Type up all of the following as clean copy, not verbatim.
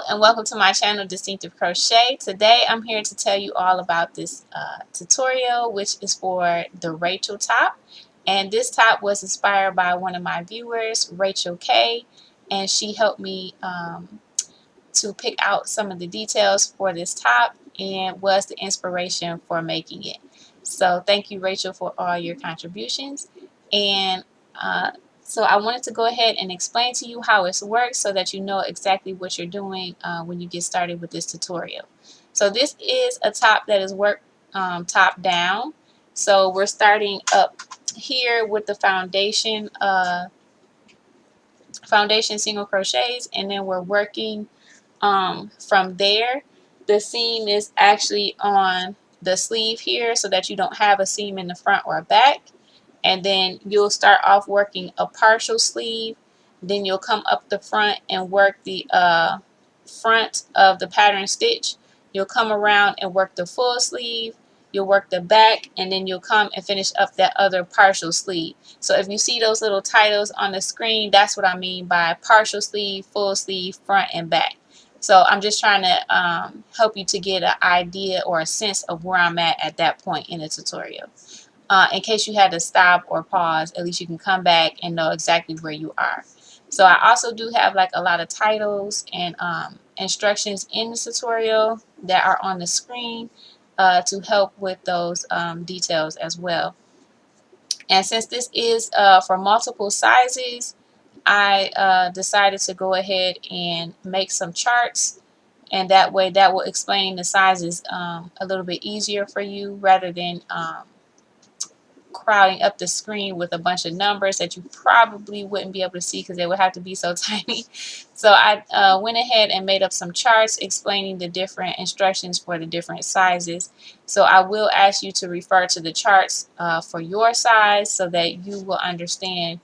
and welcome to my channel, Distinctive Crochet. Today I'm here to tell you all about this tutorial, which is for the Rachel top. And this top was inspired by one of my viewers, Rachel K, and she helped me to pick out some of the details for this top and was the inspiration for making it. So thank you, Rachel, for all your contributions. And so I wanted to go ahead and explain to you how it works so that you know exactly what you're doing when you get started with this tutorial. So this is a top that is worked top down. So we're starting up here with the foundation single crochets, and then we're working from there. The seam is actually on the sleeve here so that you don't have a seam in the front or back. And then you'll start off working a partial sleeve, then you'll come up the front and work the front of the pattern stitch. You'll come around and work the full sleeve, you'll work the back, and then you'll come and finish up that other partial sleeve. So if you see those little titles on the screen, that's what I mean by partial sleeve, full sleeve, front and back. So I'm just trying to help you to get an idea or a sense of where I'm at that point in the tutorial. In case you had to stop or pause, at least you can come back and know exactly where you are. So I also do have like a lot of titles and instructions in the tutorial that are on the screen to help with those details as well. And since this is for multiple sizes, I decided to go ahead and make some charts, and that way that will explain the sizes a little bit easier for you rather than crowding up the screen with a bunch of numbers that you probably wouldn't be able to see because they would have to be so tiny. So I went ahead and made up some charts explaining the different instructions for the different sizes. So I will ask you to refer to the charts for your size so that you will understand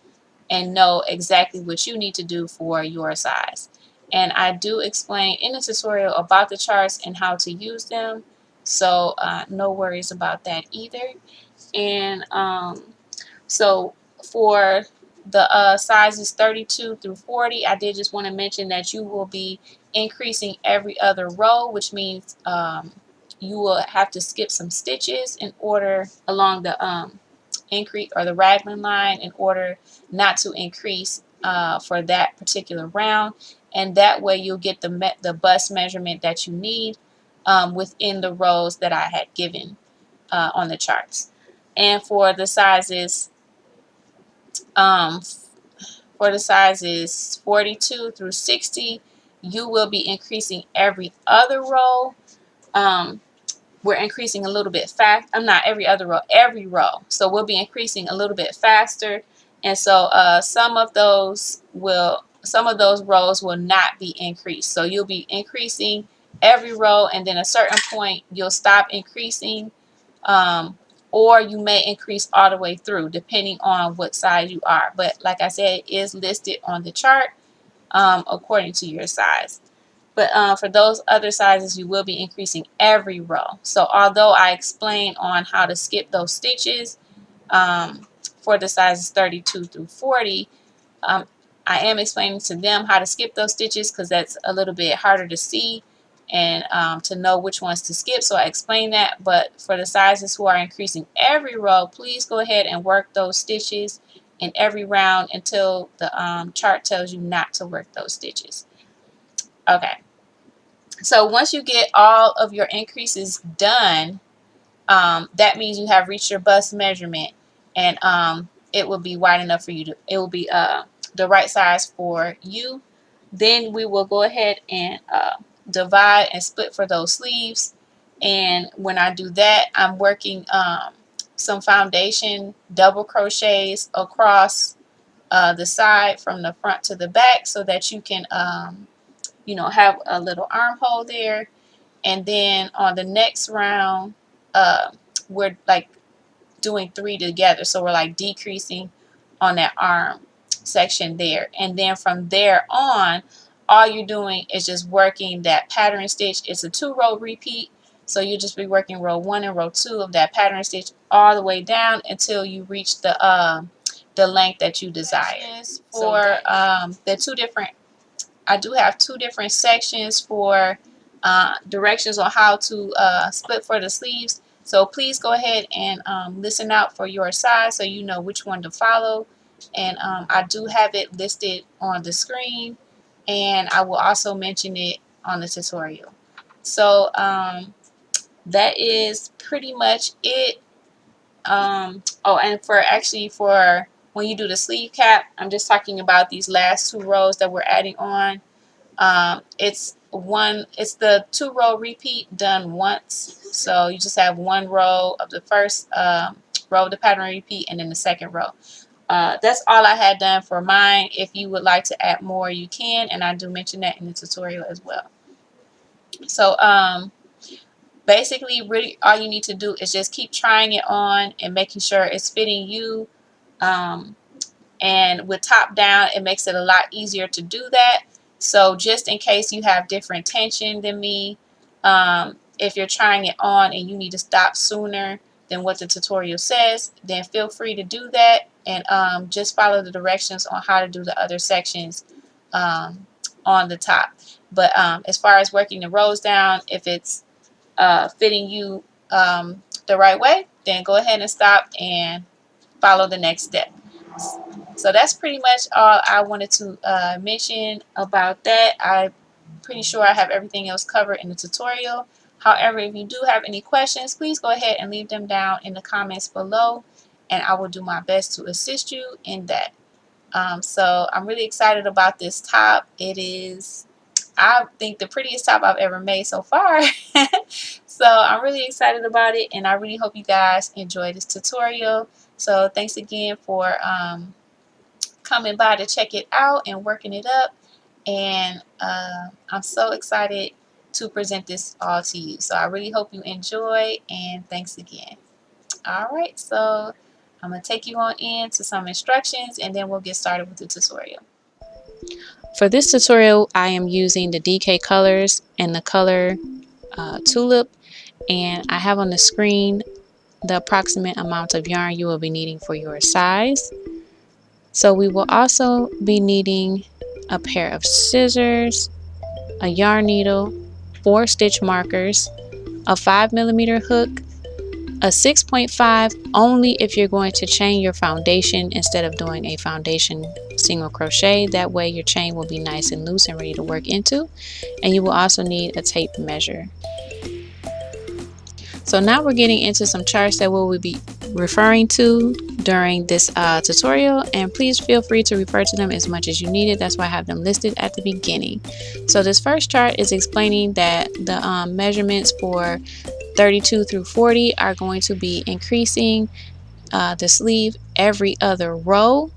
and know exactly what you need to do for your size. And I do explain in the tutorial about the charts and how to use them, so no worries about that either. And so for the sizes 32 through 40, I did just want to mention that you will be increasing every other row, which means you will have to skip some stitches in order along the increase or the raglan line in order not to increase for that particular round, and that way you'll get the bust measurement that you need within the rows that I had given on the charts. And um, for the sizes 42 through 60, you will be increasing every other row. We're increasing a little bit fast. I'm not every other row, every row. So we'll be increasing a little bit faster. And so some of those rows will not be increased. So you'll be increasing every row, and then at a certain point you'll stop increasing, or you may increase all the way through depending on what size you are. But like I said, it is listed on the chart according to your size. But for those other sizes, you will be increasing every row. So although I explained on how to skip those stitches for the sizes 32 through 40, I am explaining to them how to skip those stitches because that's a little bit harder to see and to know which ones to skip. So I explained that. But for the sizes who are increasing every row, please go ahead and work those stitches in every round until the chart tells you not to work those stitches. Okay. So once you get all of your increases done, that means you have reached your bust measurement, and it will be wide enough for you to, it will be the right size for you. Then we will go ahead and divide and split for those sleeves. And when I do that, I'm working some foundation double crochets across the side from the front to the back so that you can have a little armhole there. And then on the next round, we're like doing 3 together, so we're like decreasing on that arm section there. And then from there on, all you're doing is just working that pattern stitch. It's a 2-row repeat, so you'll just be working row 1 and row 2 of that pattern stitch all the way down until you reach the length that you desire. For the two different I do have 2 different sections for directions on how to split for the sleeves. So please go ahead and listen out for your size so you know which one to follow. And I do have it listed on the screen, and I will also mention it on the tutorial. So that is pretty much it. Oh, and for when you do the sleeve cap, I'm just talking about these last 2 rows that we're adding on. It's the 2-row repeat done once. So you just have 1 row of the first row of the pattern repeat, and then the second row. That's all I had done for mine. If you would like to add more, you can, and I do mention that in the tutorial as well. So basically, really all you need to do is just keep trying it on and making sure it's fitting you. And with top down, it makes it a lot easier to do that. So just in case you have different tension than me, if you're trying it on and you need to stop sooner than what the tutorial says, then feel free to do that, and just follow the directions on how to do the other sections on the top. But as far as working the rows down, if it's fitting you the right way, then go ahead and stop and follow the next step. So that's pretty much all I wanted to mention about that. I'm pretty sure I have everything else covered in the tutorial. However, if you do have any questions, please go ahead and leave them down in the comments below, and I will do my best to assist you in that. So I'm really excited about this top. It is, I think, the prettiest top I've ever made so far. So I'm really excited about it, and I really hope you guys enjoy this tutorial. So thanks again for coming by to check it out and working it up. And I'm so excited to present this all to you. So I really hope you enjoy, and thanks again. All right, so I'm going to take you on into some instructions, and then we'll get started with the tutorial. For this tutorial, I am using the DK colors and the color Tulip, and I have on the screen the approximate amount of yarn you will be needing for your size. So we will also be needing a pair of scissors, a yarn needle, 4 stitch markers, a 5mm hook, a 6.5 only if you're going to chain your foundation instead of doing a foundation single crochet. That way your chain will be nice and loose and ready to work into. And you will also need a tape measure. So now we're getting into some charts that we will be referring to during this tutorial, and please feel free to refer to them as much as you need it. That's why I have them listed at the beginning. So this first chart is explaining that the measurements for 32 through 40 are going to be increasing the sleeve every other row,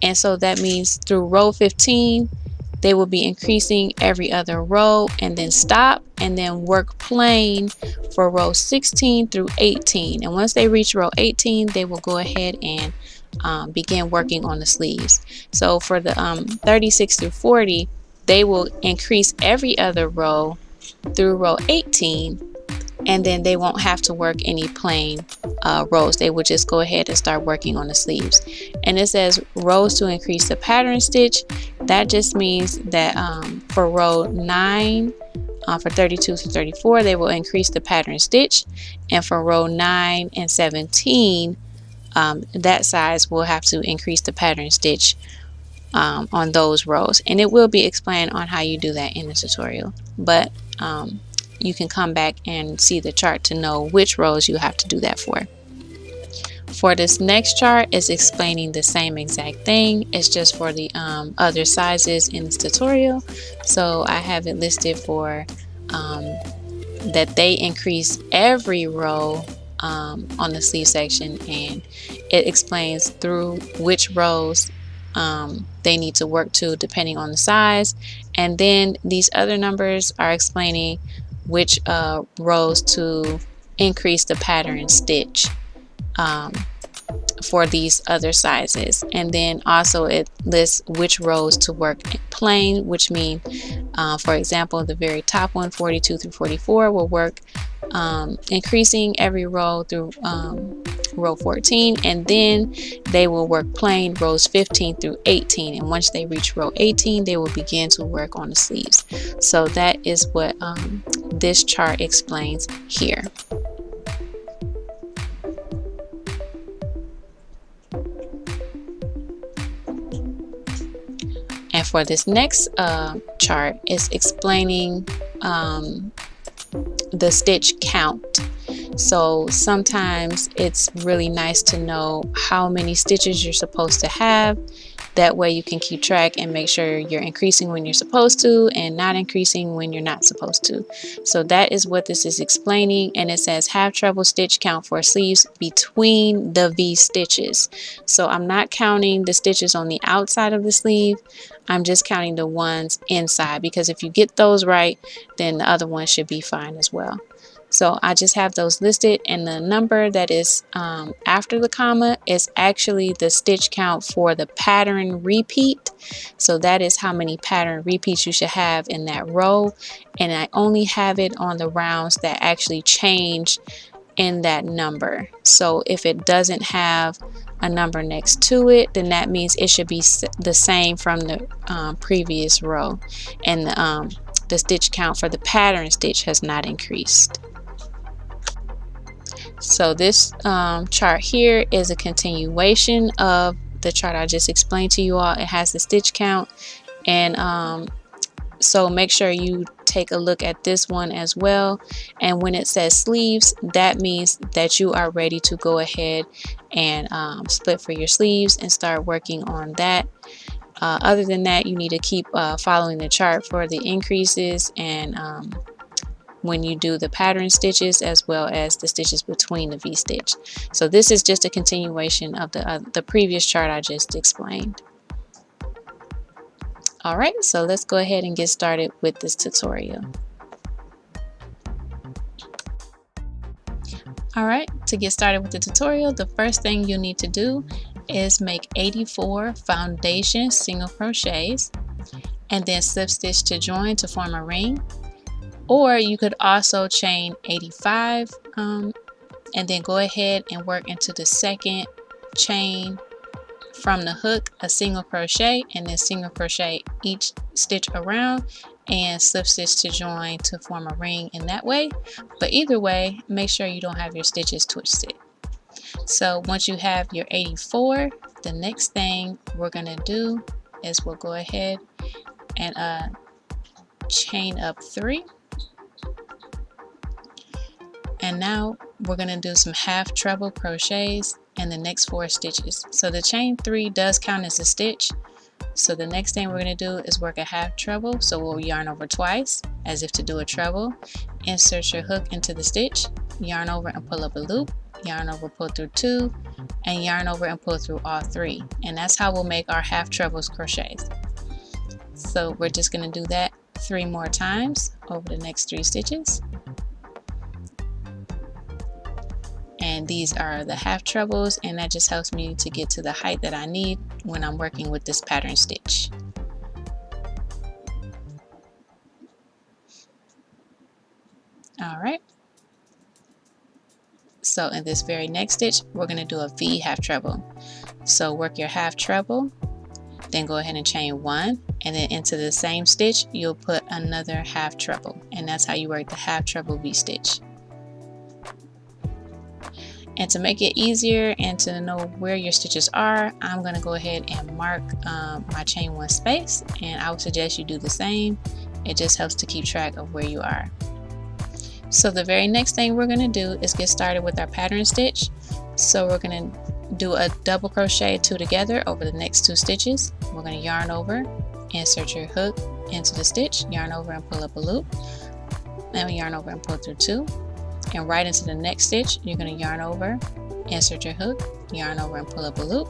and so that means through row 15 they will be increasing every other row and then stop and then work plain for row 16 through 18. And once they reach row 18, they will go ahead and begin working on the sleeves. So for the 36 through 40, they will increase every other row through row 18, and then they won't have to work any plain rows. They will just go ahead and start working on the sleeves. And it says rows to increase the pattern stitch. That just means that for row 9, for 32 to 34, they will increase the pattern stitch, and for row 9 and 17, that size will have to increase the pattern stitch on those rows. And it will be explained on how you do that in the tutorial, but you can come back and see the chart to know which rows you have to do that for. For this next chart, it's explaining the same exact thing. It's just for the other sizes in this tutorial. So I have it listed for that they increase every row on the sleeve section, and it explains through which rows they need to work to depending on the size. And then these other numbers are explaining which rows to increase the pattern stitch for these other sizes. And then also it lists which rows to work plain, which mean for example, the very top one, 42 through 44, will work increasing every row through row 14, and then they will work plain rows 15 through 18, and once they reach row 18 they will begin to work on the sleeves. So that is what this chart explains here. And for this next chart, it's explaining the stitch count. So sometimes it's really nice to know how many stitches you're supposed to have. That way you can keep track and make sure you're increasing when you're supposed to and not increasing when you're not supposed to. So that is what this is explaining, and it says half treble stitch count for sleeves between the V stitches. So I'm not counting the stitches on the outside of the sleeve, I'm just counting the ones inside, because if you get those right, then the other ones should be fine as well. So I just have those listed, and the number that is after the comma is actually the stitch count for the pattern repeat. So that is how many pattern repeats you should have in that row, and I only have it on the rounds that actually change in that number. So if it doesn't have a number next to it, then that means it should be the same from the previous row, and the stitch count for the pattern stitch has not increased. So this chart here is a continuation of the chart I just explained to you all. It has the stitch count, and so make sure you take a look at this one as well. And when it says sleeves, that means that you are ready to go ahead and split for your sleeves and start working on that. Other than that, you need to keep following the chart for the increases and when you do the pattern stitches, as well as the stitches between the V stitch. So this is just a continuation of the previous chart I just explained. All right, so let's go ahead and get started with this tutorial. All right, to get started with the tutorial, the first thing you need to do is make 84 foundation single crochets and then slip stitch to join to form a ring. Or you could also chain 85 and then go ahead and work into the second chain from the hook, a single crochet, and then single crochet each stitch around and slip stitch to join to form a ring in that way. But either way, make sure you don't have your stitches twisted. So once you have your 84, the next thing we're gonna do is we'll go ahead and chain up 3. And now we're going to do some half treble crochets in the next 4 stitches. So the chain 3 does count as a stitch. So the next thing we're going to do is work a half treble. So we'll yarn over twice as if to do a treble. Insert your hook into the stitch, yarn over and pull up a loop, yarn over, pull through 2, and yarn over and pull through all 3. And that's how we'll make our half trebles crochets. So we're just going to do that 3 more times over the next 3 stitches. And these are the half trebles, and that just helps me to get to the height that I need when I'm working with this pattern stitch. All right. So in this very next stitch, we're going to do a V half treble. So work your half treble, then go ahead and chain 1, and then into the same stitch, you'll put another half treble, and that's how you work the half treble V stitch. And to make it easier and to know where your stitches are, I'm going to go ahead and mark my chain 1 space, and I would suggest you do the same. It just helps to keep track of where you are. So the very next thing we're going to do is get started with our pattern stitch. So we're going to do a double crochet 2 together over the next 2 stitches. We're going to yarn over, insert your hook into the stitch, yarn over and pull up a loop, then yarn over and pull through 2. And right into the next stitch, you're going to yarn over, insert your hook, yarn over and pull up a loop,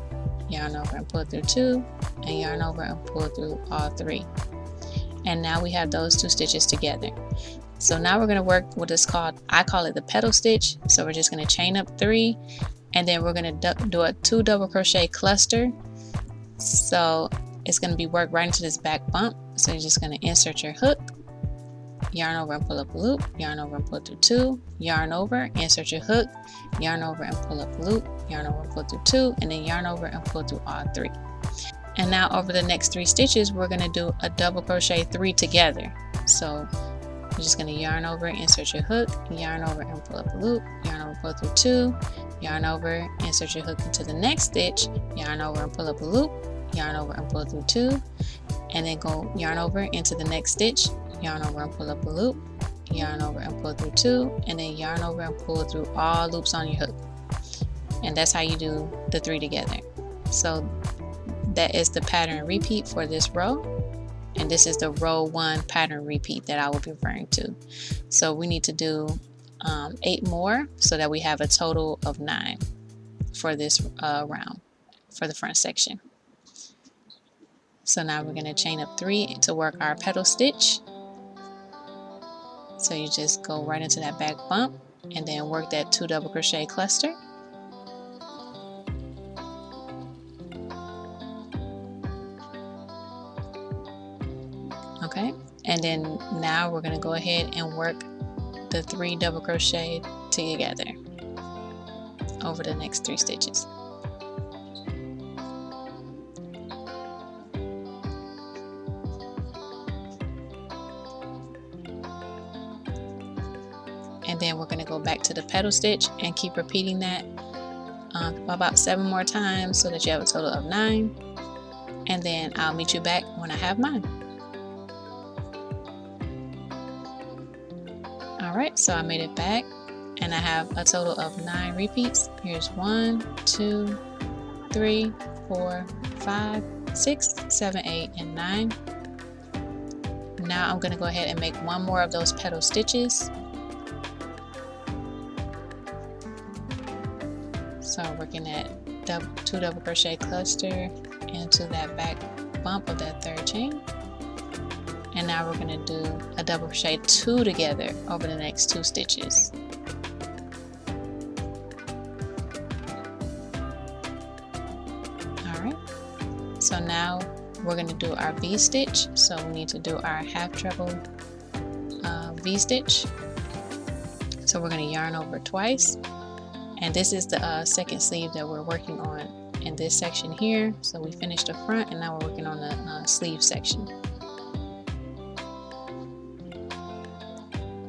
yarn over and pull through 2, and yarn over and pull through all 3. And now we have those 2 stitches together. So now we're going to work what is called, I call it the petal stitch. So we're just going to chain up 3, and then we're going to do a 2 double crochet cluster. So it's going to be worked right into this back bump. So you're just going to insert your hook, yarn over and pull up a loop, yarn over and pull through 2, yarn over, insert your hook, yarn over and pull up a loop, yarn over and pull through 2, and then yarn over and pull through all 3. And now over the next 3 stitches, we're going to do a double crochet 3 together. So you're just going to yarn over, insert your hook, yarn over and pull up a loop, yarn over, pull through 2, yarn over, insert your hook into the next stitch, yarn over and pull up a loop, yarn over and pull through 2, and then go yarn over into the next stitch, yarn over and pull up a loop, yarn over and pull through 2, and then yarn over and pull through all loops on your hook. And that's how you do the 3 together. So that is the pattern repeat for this row, and this is the row 1 pattern repeat that I will be referring to. So we need to do 8 more so that we have a total of 9 for this round for the front section. So now we're going to chain up 3 to work our petal stitch. So you just go right into that back bump and then work that 2 double crochet cluster. Okay, and then now we're going to go ahead and work the 3 double crochet together over the next 3 stitches. And then we're going to go back to the petal stitch and keep repeating that about 7 more times so that you have a total of 9. And then I'll meet you back when I have mine. Alright, so I made it back and I have a total of 9 repeats. Here's 1, 2, 3, 4, 5, 6, 7, 8, and 9. Now I'm going to go ahead and make 1 more of those petal stitches. So working that 2 double crochet cluster into that back bump of that 3rd chain. And now we're going to do a double crochet 2 together over the next 2 stitches. Alright, so now we're going to do our V stitch. So we need to do our half treble V stitch. So we're going to yarn over twice. And this is the 2nd sleeve that we're working on in this section here. So we finished the front and now we're working on the sleeve section.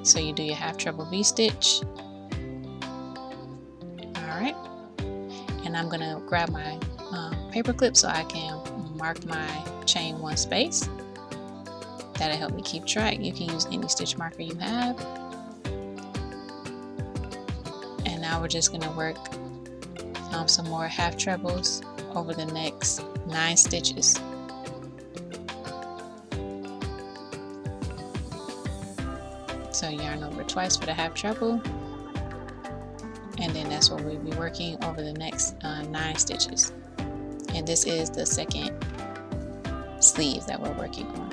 So you do your half treble V stitch. Alright, and I'm going to grab my paper clip so I can mark my chain 1 space. That'll help me keep track. You can use any stitch marker you have. And now we're just going to work some more half trebles over the next 9 stitches. So yarn over twice for the half treble, and then that's what we'll be working over the next 9 stitches. And this is the 2nd sleeve that we're working on.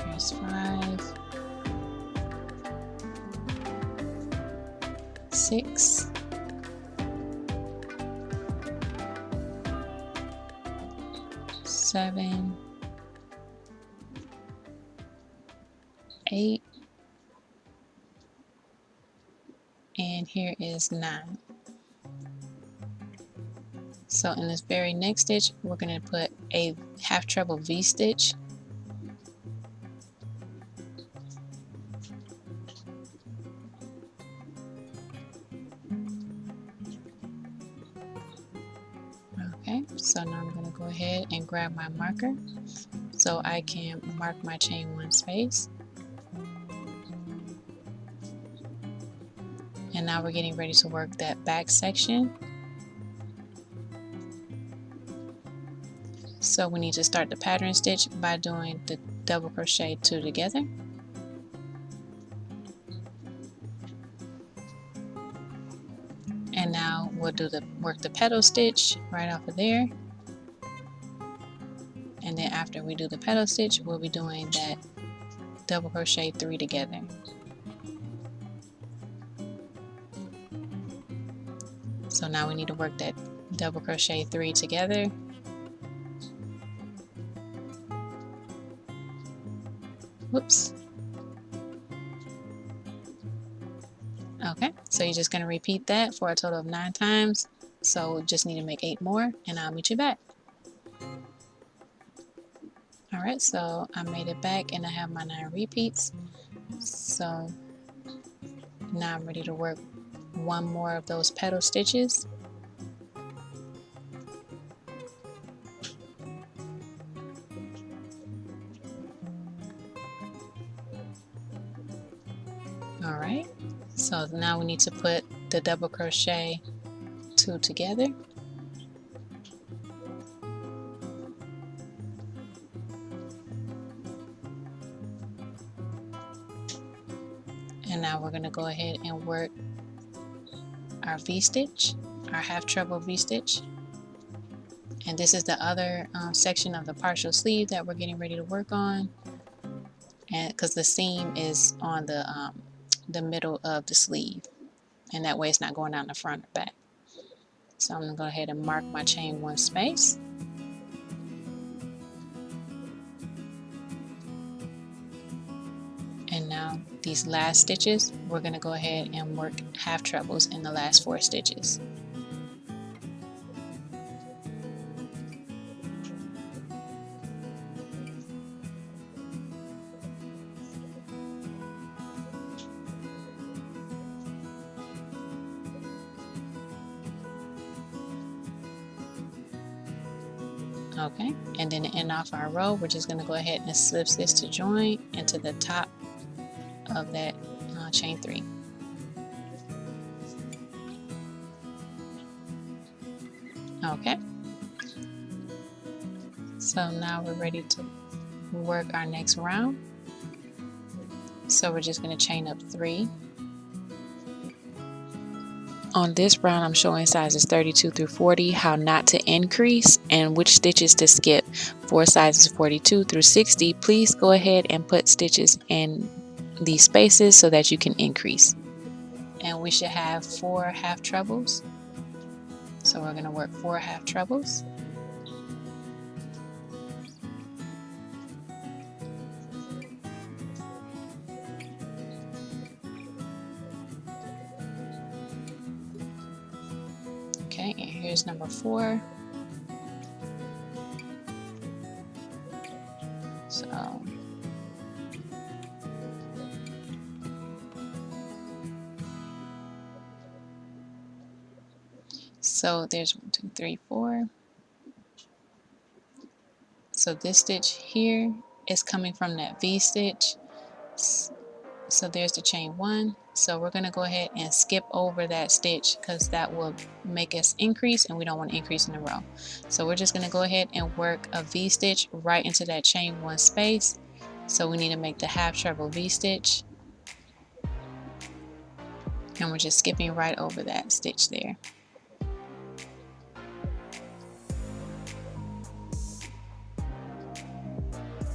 Here's 5, 6, 7, 8, and here is 9. So in this very next stitch, we're going to put a half treble V stitch. Okay, so now I'm going to go ahead and grab my marker so I can mark my chain 1 space. And now we're getting ready to work that back section. So we need to start the pattern stitch by doing the double crochet 2 together. And now we'll work the petal stitch right off of there. And then after we do the petal stitch, we'll be doing that double crochet 3 together. So now we need to work that double crochet 3 together. Whoops. Okay, so you're just going to repeat that for a total of 9 times. So just need to make 8 more and I'll meet you back. Alright, so I made it back and I have my 9 repeats. So now I'm ready to work one more of those petal stitches. Alright, so now we need to put the double crochet 2 together. And now we're going to go ahead and work our V-stitch, our half treble V-stitch. And this is the other section of the partial sleeve that we're getting ready to work on. And because the seam is on the middle of the sleeve, and that way it's not going down the front or back. So I'm going to go ahead and mark my chain 1 space. And now these last stitches, we're going to go ahead and work half trebles in the last 4 stitches. Okay, and then to end off our row, we're just going to go ahead and slip stitch to join into the top of that chain 3. Okay, so now we're ready to work our next round. So we're just going to chain up 3. On this round, I'm showing sizes 32 through 40, how not to increase and which stitches to skip. For sizes 42 through 60, please go ahead and put stitches in these spaces so that you can increase. And we should have 4 half trebles. So we're going to work 4 half trebles. Okay, and here's number 4. So there's 1, 2, 3, 4. So this stitch here is coming from that V stitch. So there's the chain 1. So we're going to go ahead and skip over that stitch because that will make us increase and we don't want to increase in a row. So we're just going to go ahead and work a V stitch right into that chain 1 space. So we need to make the half treble V stitch. And we're just skipping right over that stitch there.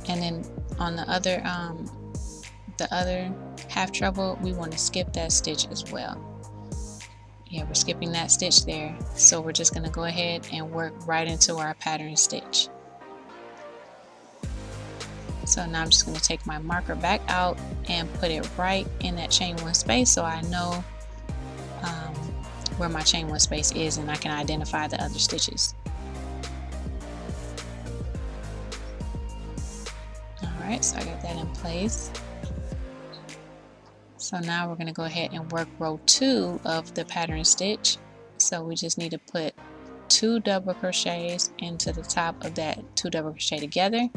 And then on the other half treble, we want to skip that stitch as well. Yeah, we're skipping that stitch there. So we're just going to go ahead and work right into our pattern stitch. So now I'm just going to take my marker back out and put it right in that chain 1 space so I know where my chain 1 space is and I can identify the other stitches. Alright, so I got that in place. So now we're going to go ahead and work row 2 of the pattern stitch. So we just need to put 2 double crochets into the top of that 2 double crochet together.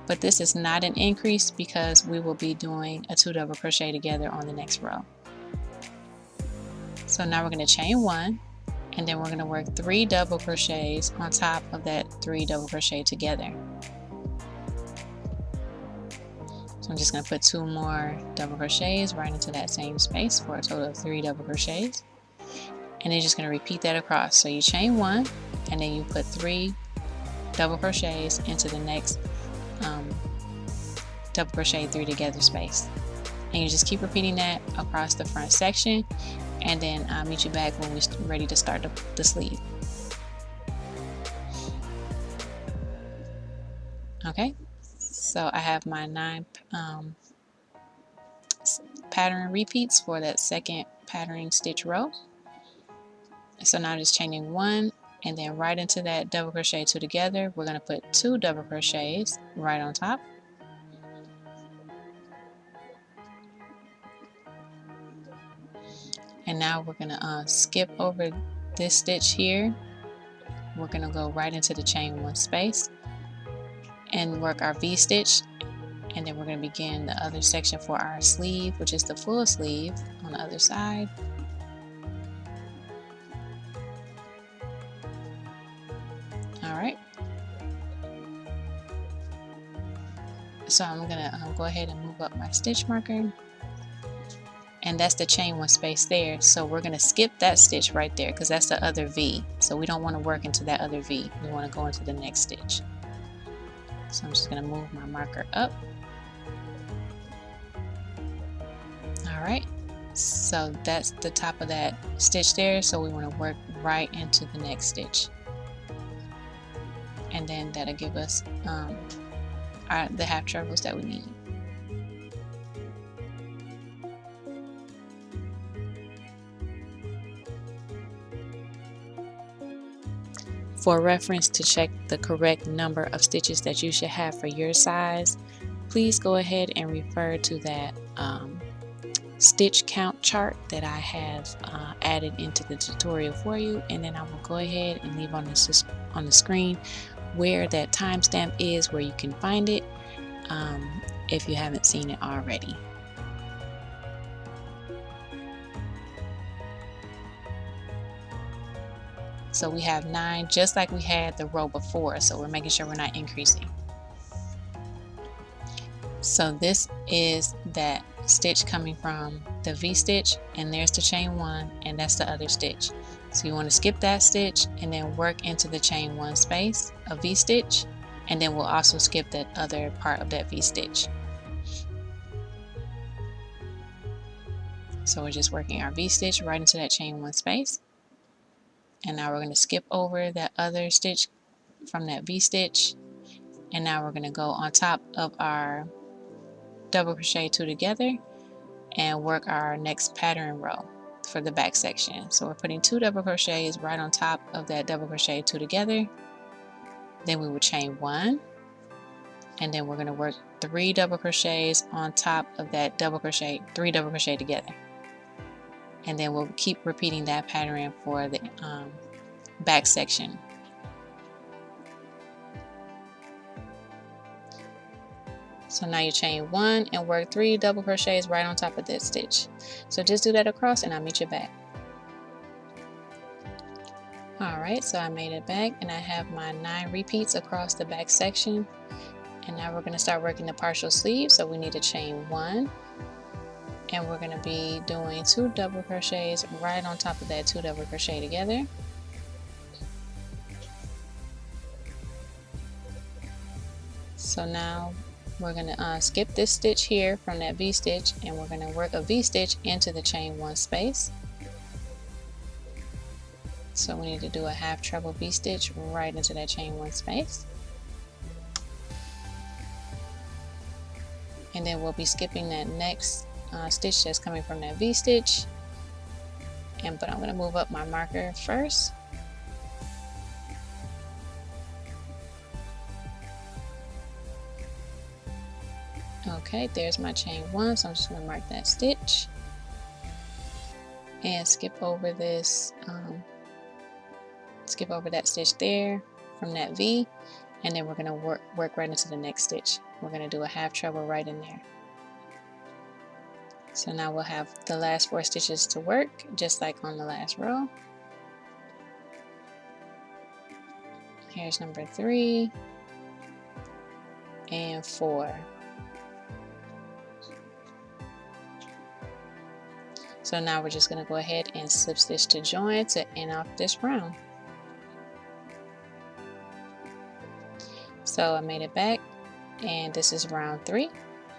But this is not an increase because we will be doing a 2 double crochet together on the next row. So now we're going to chain 1 and then we're going to work 3 double crochets on top of that 3 double crochet together. So I'm just going to put 2 more double crochets right into that same space for a total of 3 double crochets. And then you're just going to repeat that across. So you chain 1 and then you put 3 double crochets into the next double crochet 3 together space. And you just keep repeating that across the front section. And then I'll meet you back when ready to start the sleeve. Okay, so I have my 9 pattern repeats for that second patterning stitch row. So now just chaining 1 and then right into that double crochet 2 together. We're going to put 2 double crochets right on top. And now we're going to skip over this stitch here. We're going to go right into the chain 1 space and work our V-stitch, and then we're going to begin the other section for our sleeve, which is the full sleeve on the other side. Alright, so I'm going to go ahead and move up my stitch marker, and that's the chain 1 space there. So we're going to skip that stitch right there because that's the other V. So we don't want to work into that other V. We want to go into the next stitch. So I'm just going to move my marker up. Alright, so that's the top of that stitch there. So we want to work right into the next stitch. And then that'll give us the half trebles that we need. For reference, to check the correct number of stitches that you should have for your size, please go ahead and refer to that stitch count chart that I have added into the tutorial for you, and then I will go ahead and leave on the screen where that timestamp is, where you can find it if you haven't seen it already. So we have 9 just like we had the row before, so we're making sure we're not increasing. So this is that stitch coming from the V-stitch, and there's the chain 1, and that's the other stitch. So you want to skip that stitch and then work into the chain 1 space, a V-stitch, and then we'll also skip that other part of that V-stitch. So we're just working our V-stitch right into that chain 1 space, and now we're going to skip over that other stitch from that V-stitch, and now we're going to go on top of our double crochet 2 together and work our next pattern row for the back section. So we're putting 2 double crochets right on top of that double crochet 2 together. Then we will chain 1, and then we're going to work 3 double crochets on top of that double crochet, 3 double crochet together. And then we'll keep repeating that pattern for the back section. So now you chain 1 and work 3 double crochets right on top of that stitch. So just do that across and I'll meet you back. Alright, so I made it back and I have my 9 repeats across the back section. And now we're going to start working the partial sleeve. So we need to chain 1, and we're going to be doing 2 double crochets right on top of that 2 double crochet together. So now we're going to skip this stitch here from that V-stitch, and we're going to work a V-stitch into the chain 1 space. So we need to do a half treble V-stitch right into that chain 1 space. And then we'll be skipping that next stitch that's coming from that V-stitch. But I'm going to move up my marker first. Okay, there's my chain 1, so I'm just going to mark that stitch and skip over this, skip over that stitch there from that V, and then we're going to work right into the next stitch. We're going to do a half treble right in there. So now we'll have the last 4 stitches to work, just like on the last row. Here's number 3 and 4. So now we're just going to go ahead and slip stitch to join to end off this round. So I made it back, and this is round 3.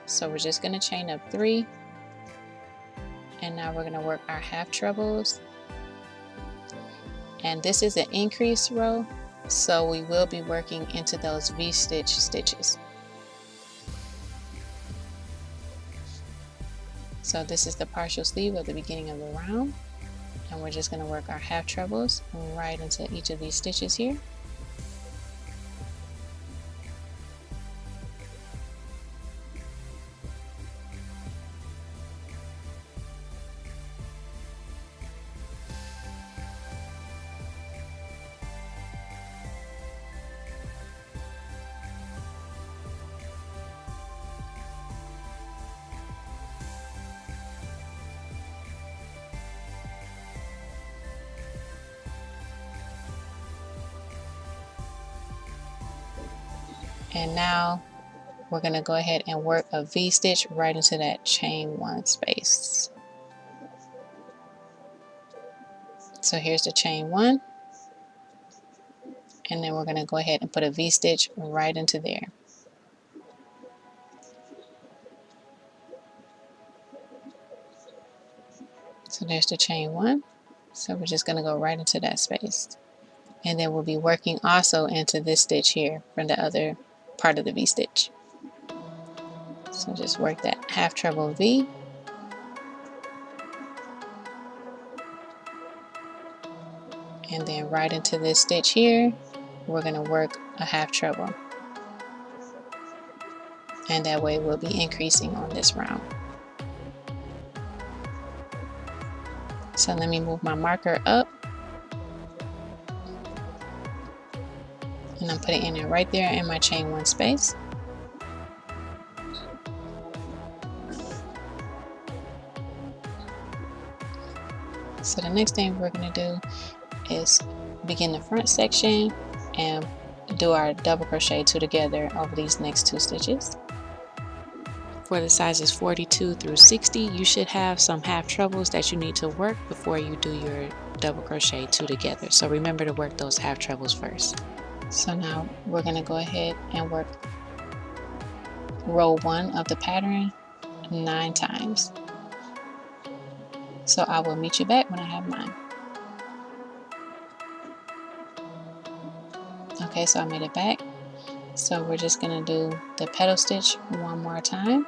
So we're just going to chain up 3, and now we're going to work our half trebles and this is an increase row, so we will be working into those V-stitch stitches. So this is the partial sleeve at the beginning of the round, and we're just going to work our half trebles right into each of these stitches here. And now we're going to go ahead and work a V-stitch right into that chain 1 space. So here's the chain 1, and then we're going to go ahead and put a V-stitch right into there. So there's the chain 1. So we're just going to go right into that space. And then we'll be working also into this stitch here from the other part of the V-stitch. So just work that half treble V, and then right into this stitch here, we're going to work a half treble. And that way we'll be increasing on this round. So let me move my marker up, and I'm putting it right there in my chain 1 space. So the next thing we're going to do is begin the front section and do our double crochet 2 together over these next 2 stitches. For the sizes 42 through 60, you should have some half trebles that you need to work before you do your double crochet 2 together. So remember to work those half trebles first. So now we're going to go ahead and work row 1 of the pattern 9 times. So I will meet you back when I have mine. Okay, so I made it back. So we're just going to do the petal stitch one more time.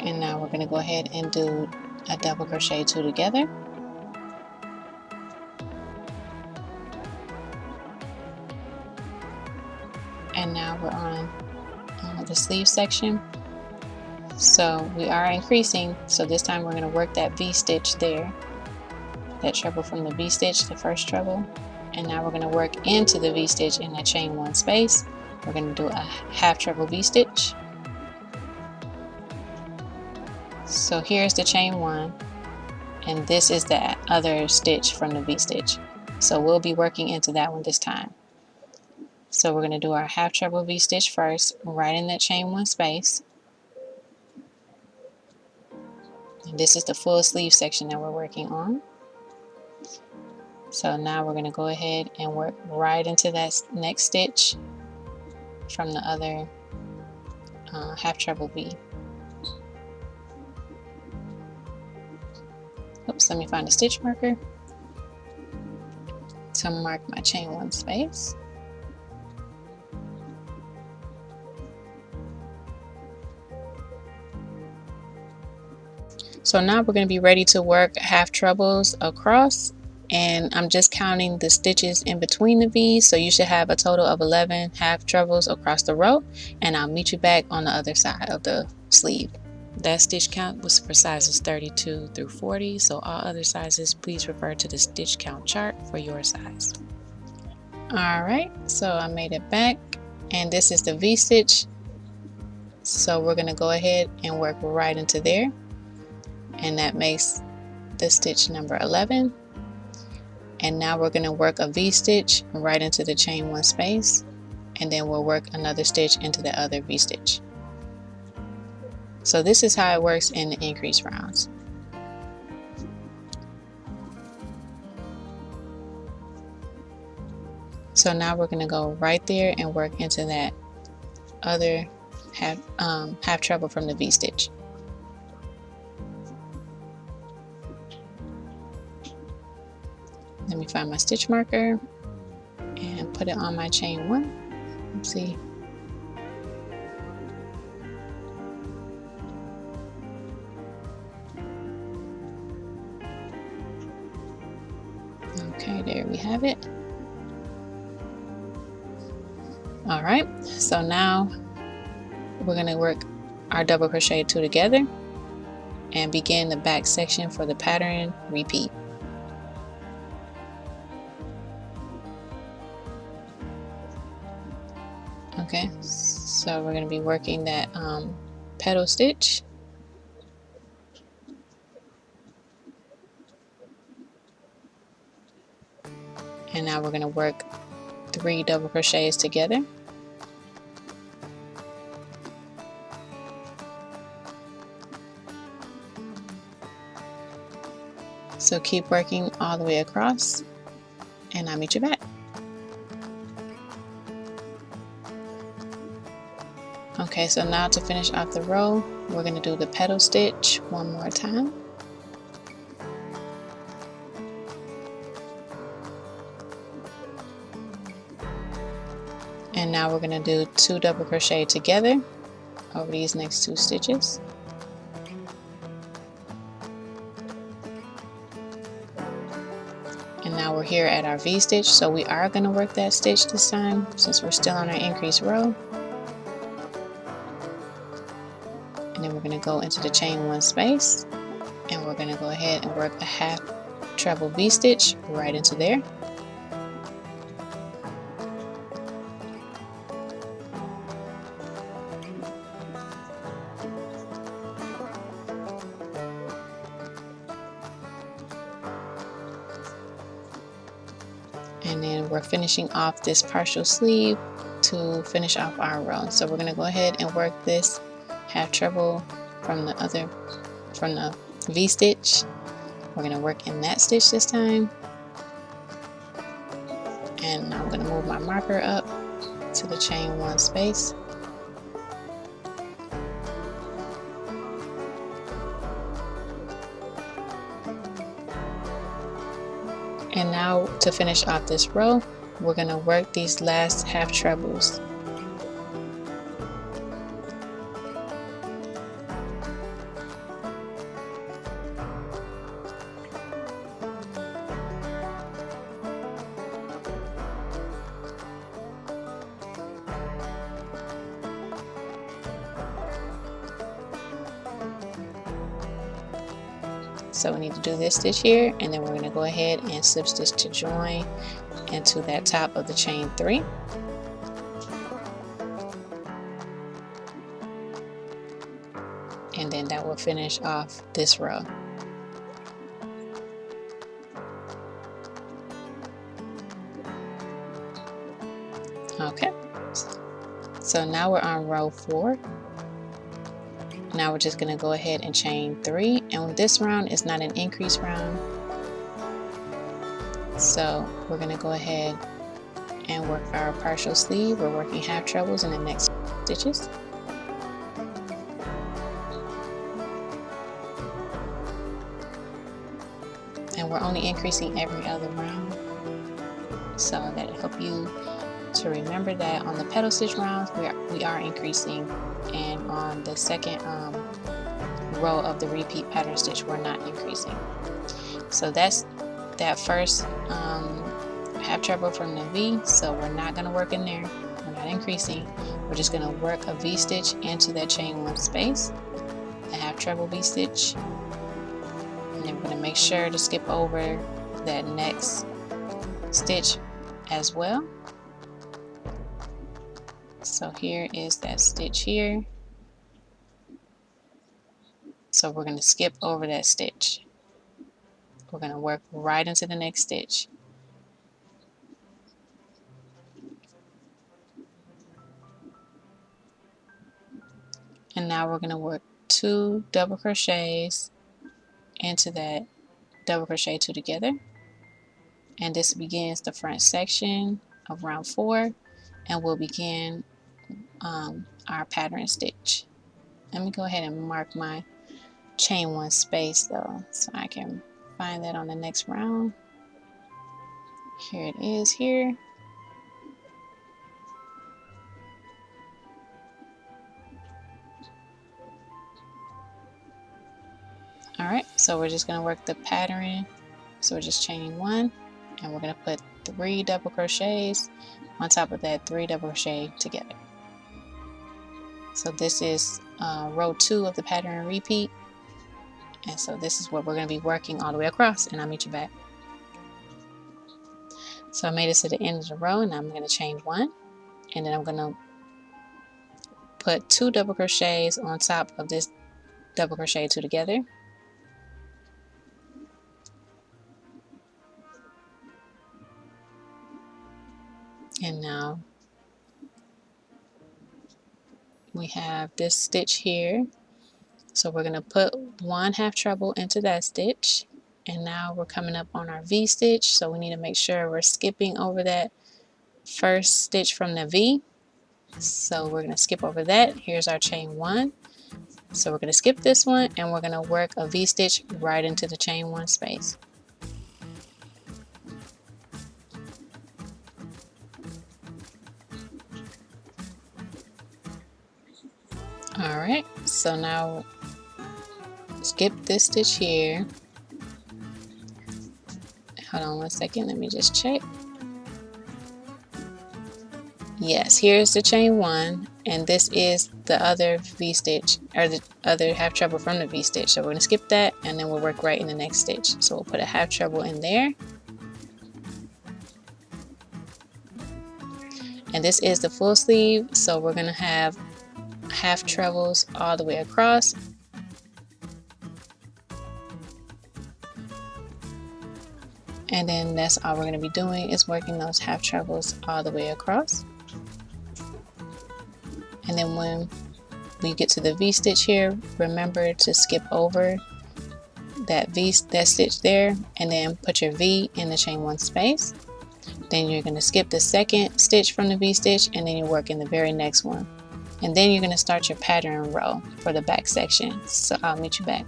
And now we're going to go ahead and do a double crochet 2 together. And now we're on the sleeve section. So we are increasing, so this time we're going to work that V-stitch there, that treble from the V-stitch, the first treble, and now we're going to work into the V-stitch in that chain 1 space. We're going to do a half treble V-stitch. So here's the chain 1, and this is the other stitch from the V-stitch. So we'll be working into that one this time. So we're going to do our half treble V-stitch first, right in that chain 1 space. And this is the full sleeve section that we're working on. So now we're going to go ahead and work right into that next stitch from the other half treble V. Oops, let me find a stitch marker to mark my chain 1 space. So now we're going to be ready to work half trebles across, and I'm just counting the stitches in between the V's, so you should have a total of 11 half trebles across the row, and I'll meet you back on the other side of the sleeve. That stitch count was for sizes 32 through 40, so all other sizes, please refer to the stitch count chart for your size. Alright, so I made it back, and this is the V-stitch, so we're going to go ahead and work right into there. And that makes the stitch number 11. And now we're going to work a V-stitch right into the chain 1 space, and then we'll work another stitch into the other V-stitch. So this is how it works in the increase rounds. So now we're going to go right there and work into that other half treble from the V-stitch. Let me find my stitch marker and put it on my chain 1. Let's see. Okay, there we have it. All right, so now we're going to work our double crochet 2 together and begin the back section for the pattern repeat. Okay, so we're going to be working that petal stitch. And now we're going to work 3 double crochets together. So keep working all the way across, and I'll meet you back. Okay, so now to finish off the row, we're going to do the petal stitch one more time. And now we're going to do 2 double crochet together over these next 2 stitches. And now we're here at our V-stitch, so we are going to work that stitch this time since we're still on our increased row. And then we're going to go into the chain 1 space, and we're going to go ahead and work a half treble V-stitch right into there. And then we're finishing off this partial sleeve to finish off our row. So we're going to go ahead and work this half treble from the V-stitch. We're going to work in that stitch this time. And I'm going to move my marker up to the chain 1 space. And now to finish off this row, we're going to work these last half trebles. So we need to do this stitch here, and then we're going to go ahead and slip stitch to join into that top of the chain 3. And then that will finish off this row. Okay, so now we're on row 4. Now we're just going to go ahead and chain 3, and this round is not an increase round, so we're going to go ahead and work our partial sleeve. We're working half trebles in the next stitches. And we're only increasing every other round, so that'll help you to remember that on the petal stitch rounds we are increasing, and on the second row of the repeat pattern stitch we're not increasing. So that's that first half treble from the V, so we're not going to work in there, we're not increasing, we're just going to work a V stitch into that chain 1 space, a half treble V stitch, and then we're going to make sure to skip over that next stitch as well. So here is that stitch here. So we're going to skip over that stitch. We're going to work right into the next stitch. And now we're going to work 2 double crochets into that double crochet 2 together. And this begins the front section of round 4, and we'll begin our pattern stitch. Let me go ahead and mark my chain one space though, so I can find that on the next round. Here it is here. All right, so we're just going to work the pattern. So we're just chaining one, and we're going to put 3 double crochets on top of that 3 double crochet together. So this is row 2 of the pattern repeat, and so this is what we're going to be working all the way across, and I'll meet you back. So I made it to the end of the row, and I'm going to chain one, and then I'm going to put 2 double crochets on top of this double crochet 2 together. And now we have this stitch here, so we're going to put 1 half treble into that stitch, and now we're coming up on our V stitch, so we need to make sure we're skipping over that first stitch from the V. So we're going to skip over that. Here's our chain one, so we're going to skip this one, and we're going to work a V stitch right into the chain one space. Alright, so now skip this stitch here. Hold on one second, let me just check. Yes, here's the chain one, and this is the other V stitch, or the other half treble from the V stitch. So we're going to skip that, and then we'll work right in the next stitch. So we'll put a half treble in there. And this is the full sleeve, so we're going to have half trebles all the way across. And then that's all we're going to be doing, is working those half trebles all the way across. And then when we get to the V stitch here, remember to skip over that stitch there, and then put your V in the chain one space. Then you're going to skip the second stitch from the V stitch, and then you work in the very next one. And then you're going to start your pattern row for the back section. So I'll meet you back.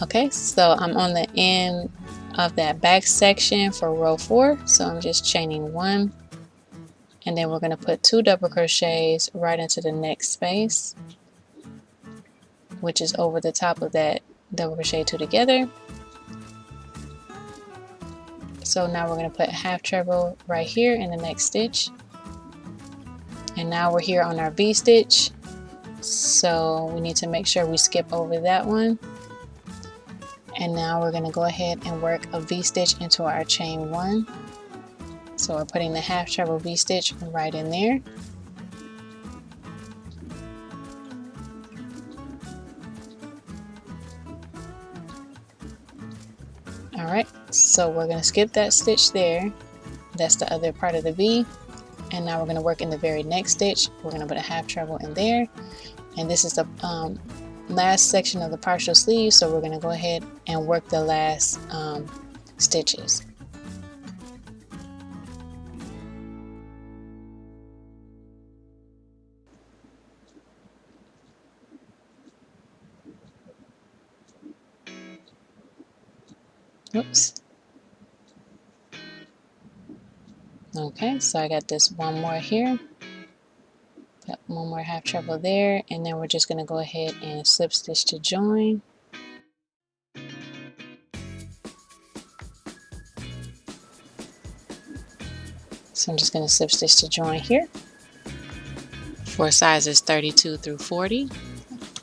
Okay, so I'm on the end of that back section for row 4, so I'm just chaining one, and then we're going to put 2 double crochets right into the next space, which is over the top of that double crochet 2 together. So now we're going to put half treble right here in the next stitch, and now we're here on our V stitch, so we need to make sure we skip over that one. And now we're going to go ahead and work a V stitch into our chain one. So we're putting the half treble V stitch right in there. Alright, so we're going to skip that stitch there. That's the other part of the V. And now we're going to work in the very next stitch. We're going to put a half treble in there. And this is the last section of the partial sleeve, so we're going to go ahead and work the last stitches. Oops. Okay, so I got this one more here. Got one more half treble there, and then we're just going to go ahead and slip stitch to join. So I'm just going to slip stitch to join here for sizes 32 through 40.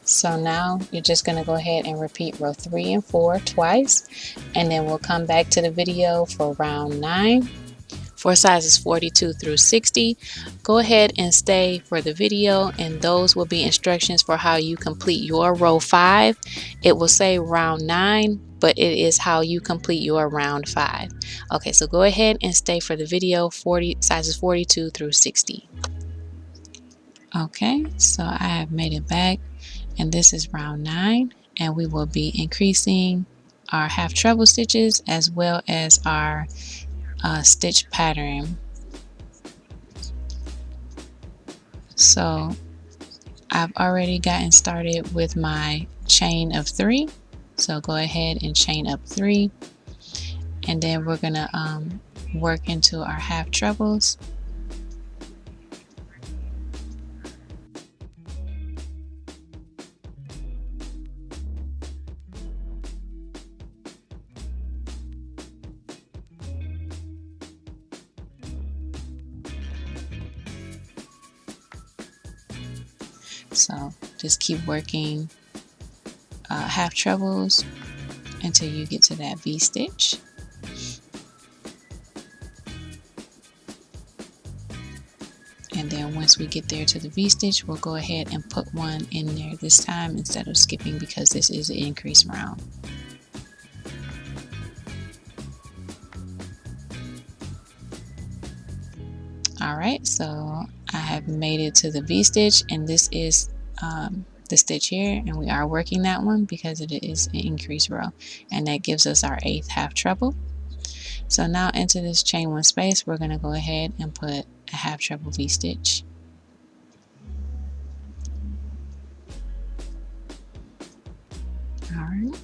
So now you're just going to go ahead and repeat row 3 and 4 twice, and then we'll come back to the video for round 9. For sizes 42 through 60, go ahead and stay for the video, and those will be instructions for how you complete your row 5. It will say round 9, but it is how you complete your round 5. Okay, so go ahead and stay for the video, sizes 42 through 60. Okay, so I have made it back, and this is round 9, and we will be increasing our half treble stitches as well as our stitch pattern. So I've already gotten started with my chain of 3. So go ahead and chain up 3, and then we're gonna work into our half trebles. So just keep working half trebles until you get to that V stitch. And then once we get there to the V stitch, we'll go ahead and put one in there this time instead of skipping, because this is an increase round. Alright, so I have made it to the V stitch, and this is the stitch here, and we are working that one because it is an increase row, and that gives us our 8th half treble. So now into this chain 1 space, we're going to go ahead and put a half treble V stitch. Alright,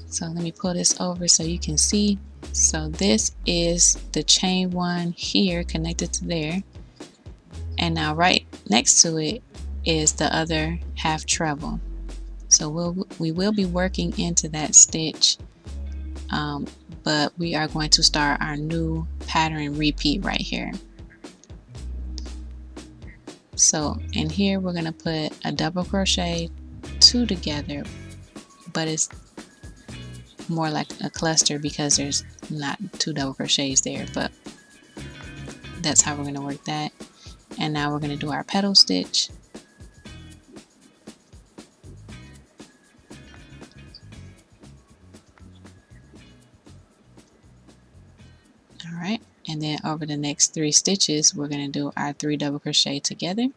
so let me pull this over so you can see. So this is the chain 1 here connected to there, and now right next to it is the other half treble. So we will be working into that stitch, but we are going to start our new pattern repeat right here. So in here we're going to put a double crochet 2 together, but it's more like a cluster because there's not 2 double crochets there, but that's how we're going to work that. And now we're going to do our petal stitch. Alright, and then over the next 3 stitches we're going to do our 3 double crochet together.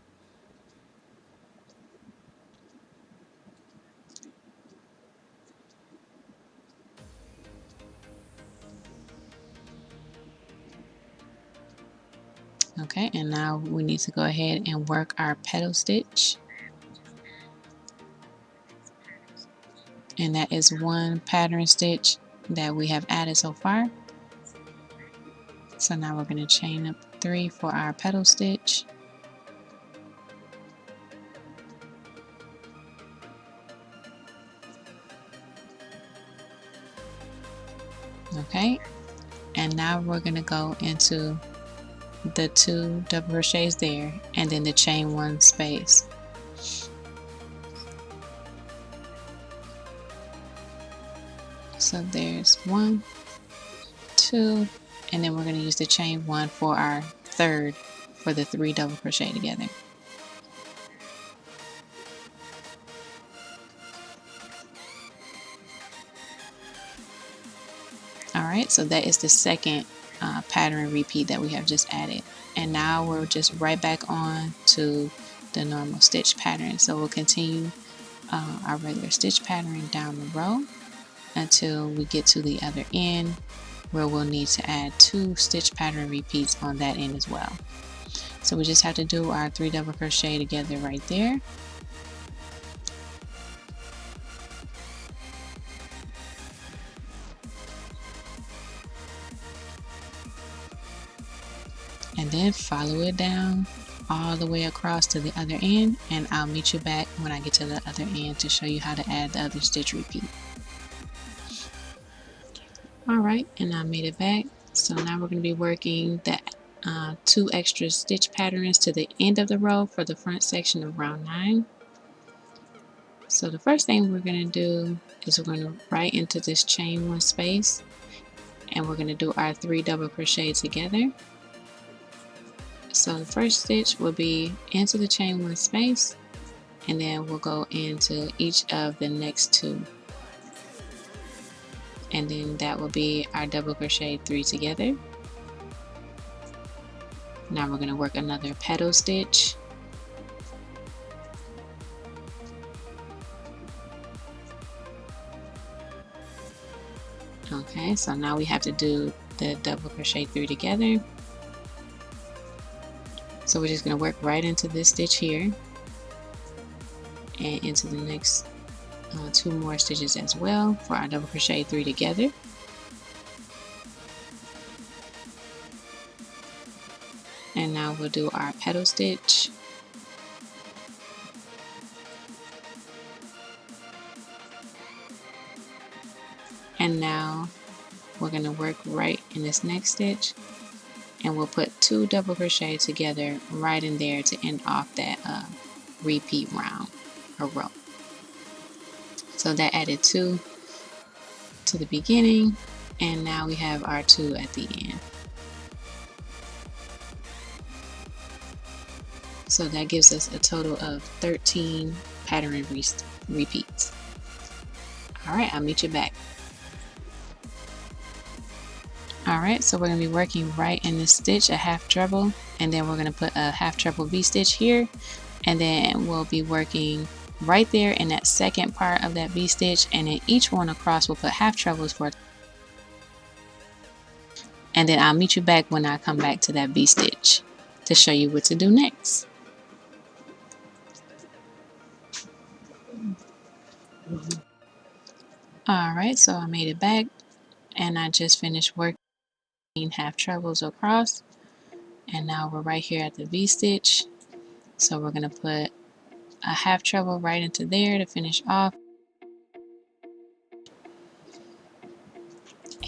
Okay, and now we need to go ahead and work our petal stitch, and that is 1 pattern stitch that we have added so far. So now we're going to chain up 3 for our petal stitch. Okay, and now we're going to go into the 2 double crochets there, and then the chain 1 space. So there's 1, 2, and then we're going to use the chain 1 for our 3rd for the 3 double crochet together. Alright, so that is the 2nd pattern repeat that we have just added, and now we're just right back on to the normal stitch pattern. So we'll continue our regular stitch pattern down the row until we get to the other end, where we'll need to add 2 stitch pattern repeats on that end as well. So we just have to do our 3 double crochet together right there. And then follow it down all the way across to the other end, and I'll meet you back when I get to the other end to show you how to add the other stitch repeat. Alright, and I made it back. So now we're going to be working the 2 extra stitch patterns to the end of the row for the front section of round 9. So the first thing we're going to do is we're going to right into this chain 1 space, and we're going to do our 3 double crochet together. So the first stitch will be into the chain 1 space, and then we'll go into each of the next 2, and then that will be our double crochet 3 together. Now we're going to work another petal stitch, okay, so now we have to do the double crochet 3 together, So we're just going to work right into this stitch here and into the next 2 more stitches as well for our double crochet 3 together. And now we'll do our petal stitch. And now we're going to work right in this next stitch, and we'll put 2 double crochet together right in there to end off that repeat round or row. So that added 2 to the beginning, and now we have our 2 at the end. So that gives us a total of 13 pattern repeats. Alright, I'll meet you back. Alright, so we're going to be working right in this stitch, a half treble, and then we're going to put a half treble V-stitch here, and then we'll be working right there in that second part of that V-stitch, and then each one across we'll put half trebles for, and then I'll meet you back when I come back to that V-stitch to show you what to do next. Alright, so I made it back, and I just finished working half trebles across, and now we're right here at the V-stitch. So we're going to put a half treble right into there to finish off,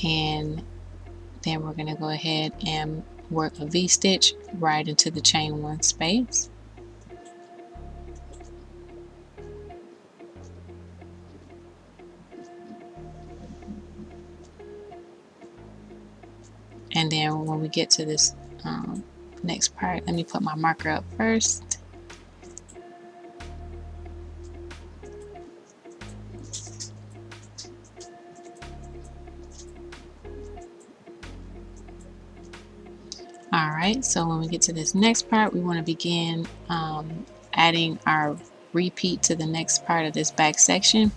and then we're going to go ahead and work a V-stitch right into the chain 1 space. And then when we get to this next part, let me put my marker up first. Alright, so when we get to this next part, we want to begin adding our repeat to the next part of this back section.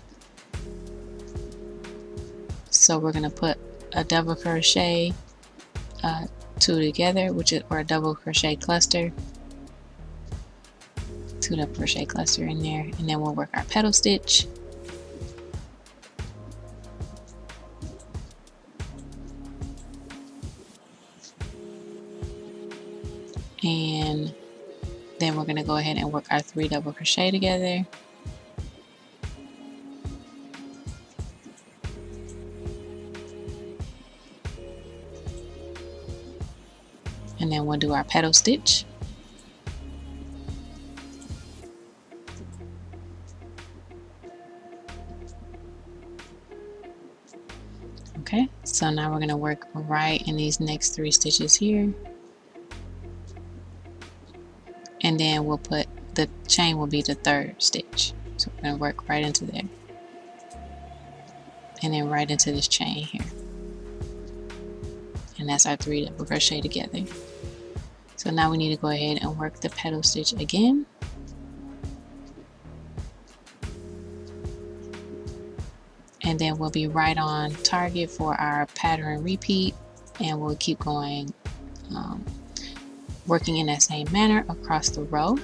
So we're going to put a double crochet 2 together, or a double crochet cluster, 2 double crochet cluster in there, and then we'll work our petal stitch. And then we're going to go ahead and work our 3 double crochet together. And then we'll do our petal stitch. Okay, so now we're going to work right in these next 3 stitches here. And then we'll put the chain will be the 3rd stitch. So we're going to work right into there. And then right into this chain here. And that's our 3 double crochet together. So now we need to go ahead and work the petal stitch again. And then we'll be right on target for our pattern repeat, and we'll keep going working in that same manner across the row.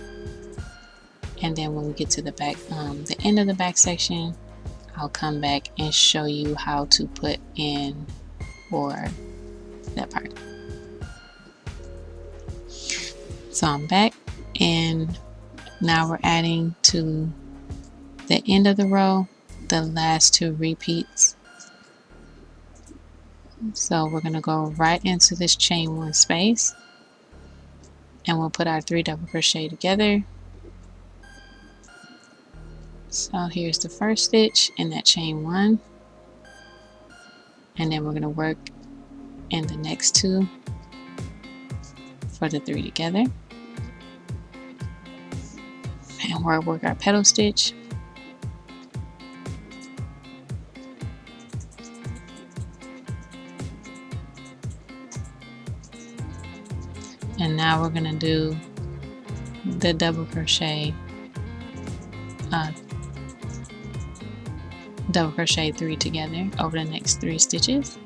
And then when we get to the back, the end of the back section, I'll come back and show you how to put in for that part. So I'm back, and now we're adding to the end of the row the last 2 repeats. So we're going to go right into this chain 1 space, and we'll put our 3 double crochet together. So here's the first stitch in that chain 1, and then we're going to work in the next 2 for the 3 together, and we'll work our petal stitch. And now we're going to do the double crochet 3 together over the next 3 stitches.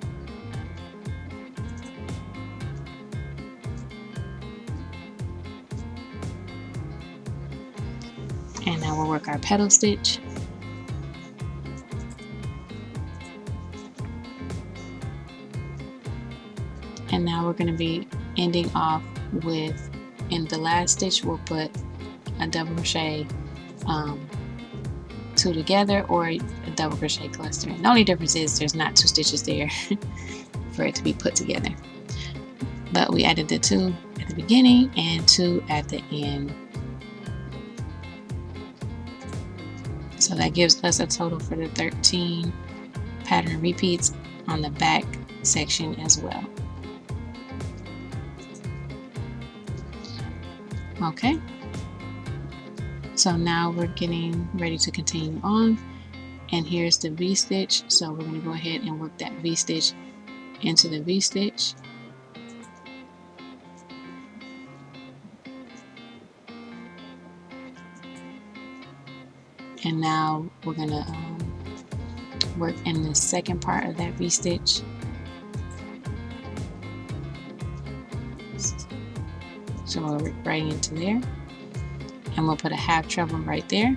work our petal stitch. And now we're going to be ending off with, in the last stitch, we'll put a double crochet, 2 together, or a double crochet cluster. And the only difference is there's not 2 stitches there for it to be put together. But we added the 2 at the beginning and 2 at the end. So that gives us a total for the 13 pattern repeats on the back section as well. Okay, so now we're getting ready to continue on, and here's the V-stitch. So we're going to go ahead and work that V-stitch into the V-stitch. And now we're going to work in the second part of that V-stitch. So we'll work right into there, and we'll put a half treble right there.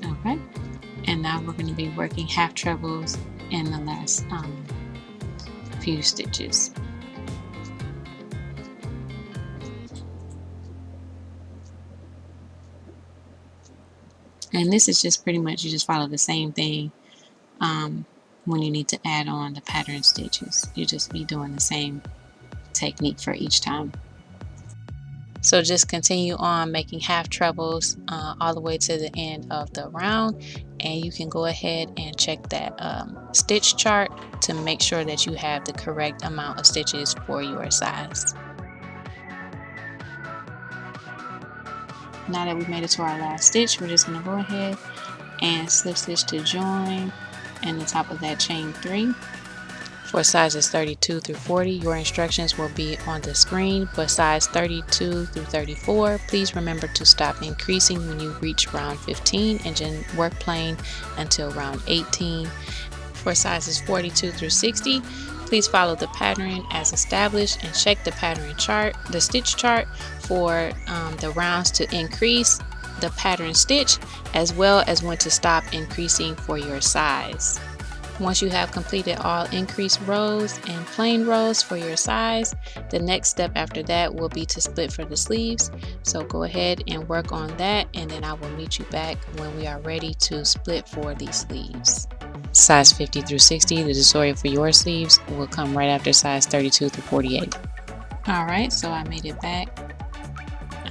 Okay, and now we're going to be working half trebles in the last few stitches. And this is just pretty much, you just follow the same thing when you need to add on the pattern stitches. You just be doing the same technique for each time. So just continue on making half trebles all the way to the end of the round, and you can go ahead and check that stitch chart to make sure that you have the correct amount of stitches for your size. Now that we've made it to our last stitch, we're just going to go ahead and slip stitch to join in the top of that chain 3. For sizes 32 through 40, your instructions will be on the screen, but size 32 through 34, please remember to stop increasing when you reach round 15 and then work plain until round 18. For sizes 42 through 60, please follow the pattern as established and check the pattern chart, the stitch chart, for the rounds to increase the pattern stitch, as well as when to stop increasing for your size. Once you have completed all increased rows and plain rows for your size, the next step after that will be to split for the sleeves. So go ahead and work on that, and then I will meet you back when we are ready to split for these sleeves. Size 50 through 60, the tutorial for your sleeves will come right after size 32 through 48. Alright, so I made it back.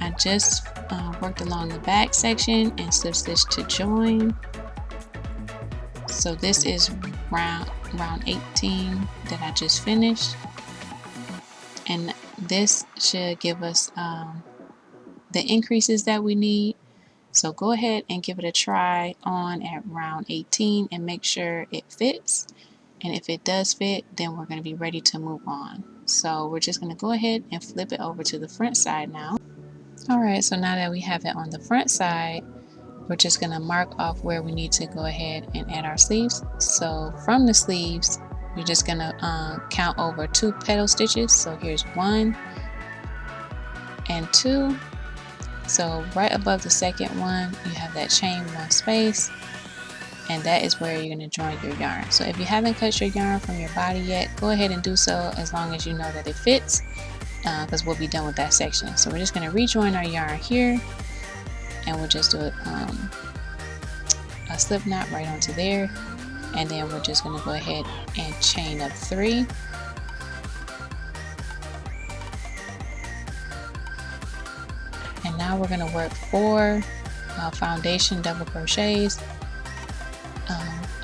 I just worked along the back section and slip stitch to join. So this is round 18 that I just finished, and this should give us the increases that we need. So go ahead and give it a try on at round 18 and make sure it fits, and if it does fit, then we're going to be ready to move on. So we're just going to go ahead and flip it over to the front side now. Alright, so now that we have it on the front side, we're just going to mark off where we need to go ahead and add our sleeves. So from the sleeves, we're just going to count over 2 petal stitches. So here's 1 and 2. So right above the second one, you have that chain 1 space, and that is where you're going to join your yarn. So if you haven't cut your yarn from your body yet, go ahead and do so, as long as you know that it fits, because we'll be done with that section. So we're just going to rejoin our yarn here, and we'll just do a slip knot right onto there, and then we're just going to go ahead and chain up 3. And now we're going to work 4 foundation double crochets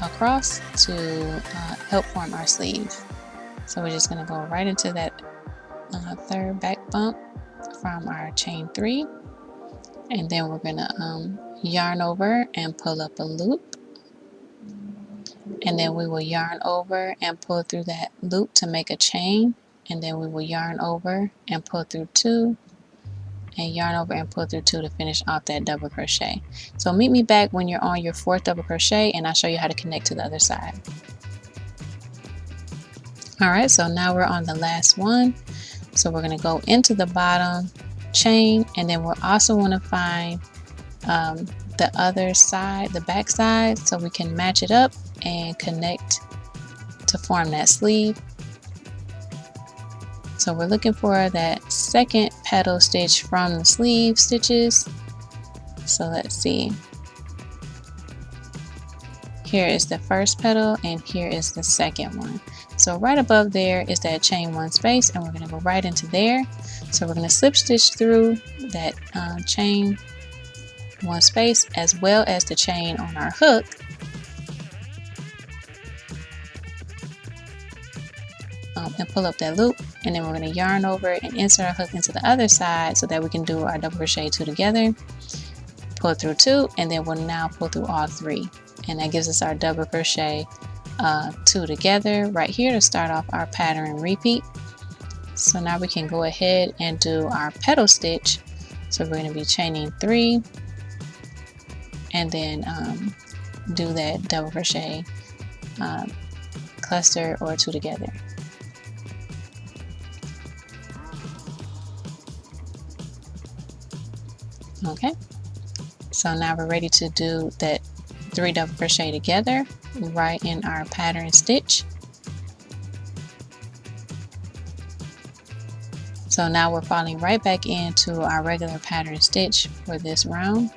across to help form our sleeve. So we're just going to go right into that third back bump from our chain 3, and then we're going to yarn over and pull up a loop, and then we will yarn over and pull through that loop to make a chain, and then we will yarn over and pull through 2, and yarn over and pull through 2 to finish off that double crochet. So meet me back when you're on your 4th double crochet, and I'll show you how to connect to the other side. All right, so now we're on the last one. So we're going to go into the bottom chain, and then we'll also want to find the other side, the back side, so we can match it up and connect to form that sleeve. So we're looking for that second petal stitch from the sleeve stitches. So let's see. Here is the first petal and here is the second one. So right above there is that chain one space, and we're going to go right into there. So we're going to slip stitch through that chain one space as well as the chain on our hook. And pull up that loop, and then we're going to yarn over and insert our hook into the other side so that we can do our double crochet 2 together, pull through 2, and then we'll now pull through all 3, and that gives us our double crochet 2 together right here to start off our pattern repeat. So now we can go ahead and do our petal stitch. So we're going to be chaining 3 and then do that double crochet cluster or 2 together. Okay, so now we're ready to do that 3 double crochet together right in our pattern stitch. So now we're falling right back into our regular pattern stitch for this round.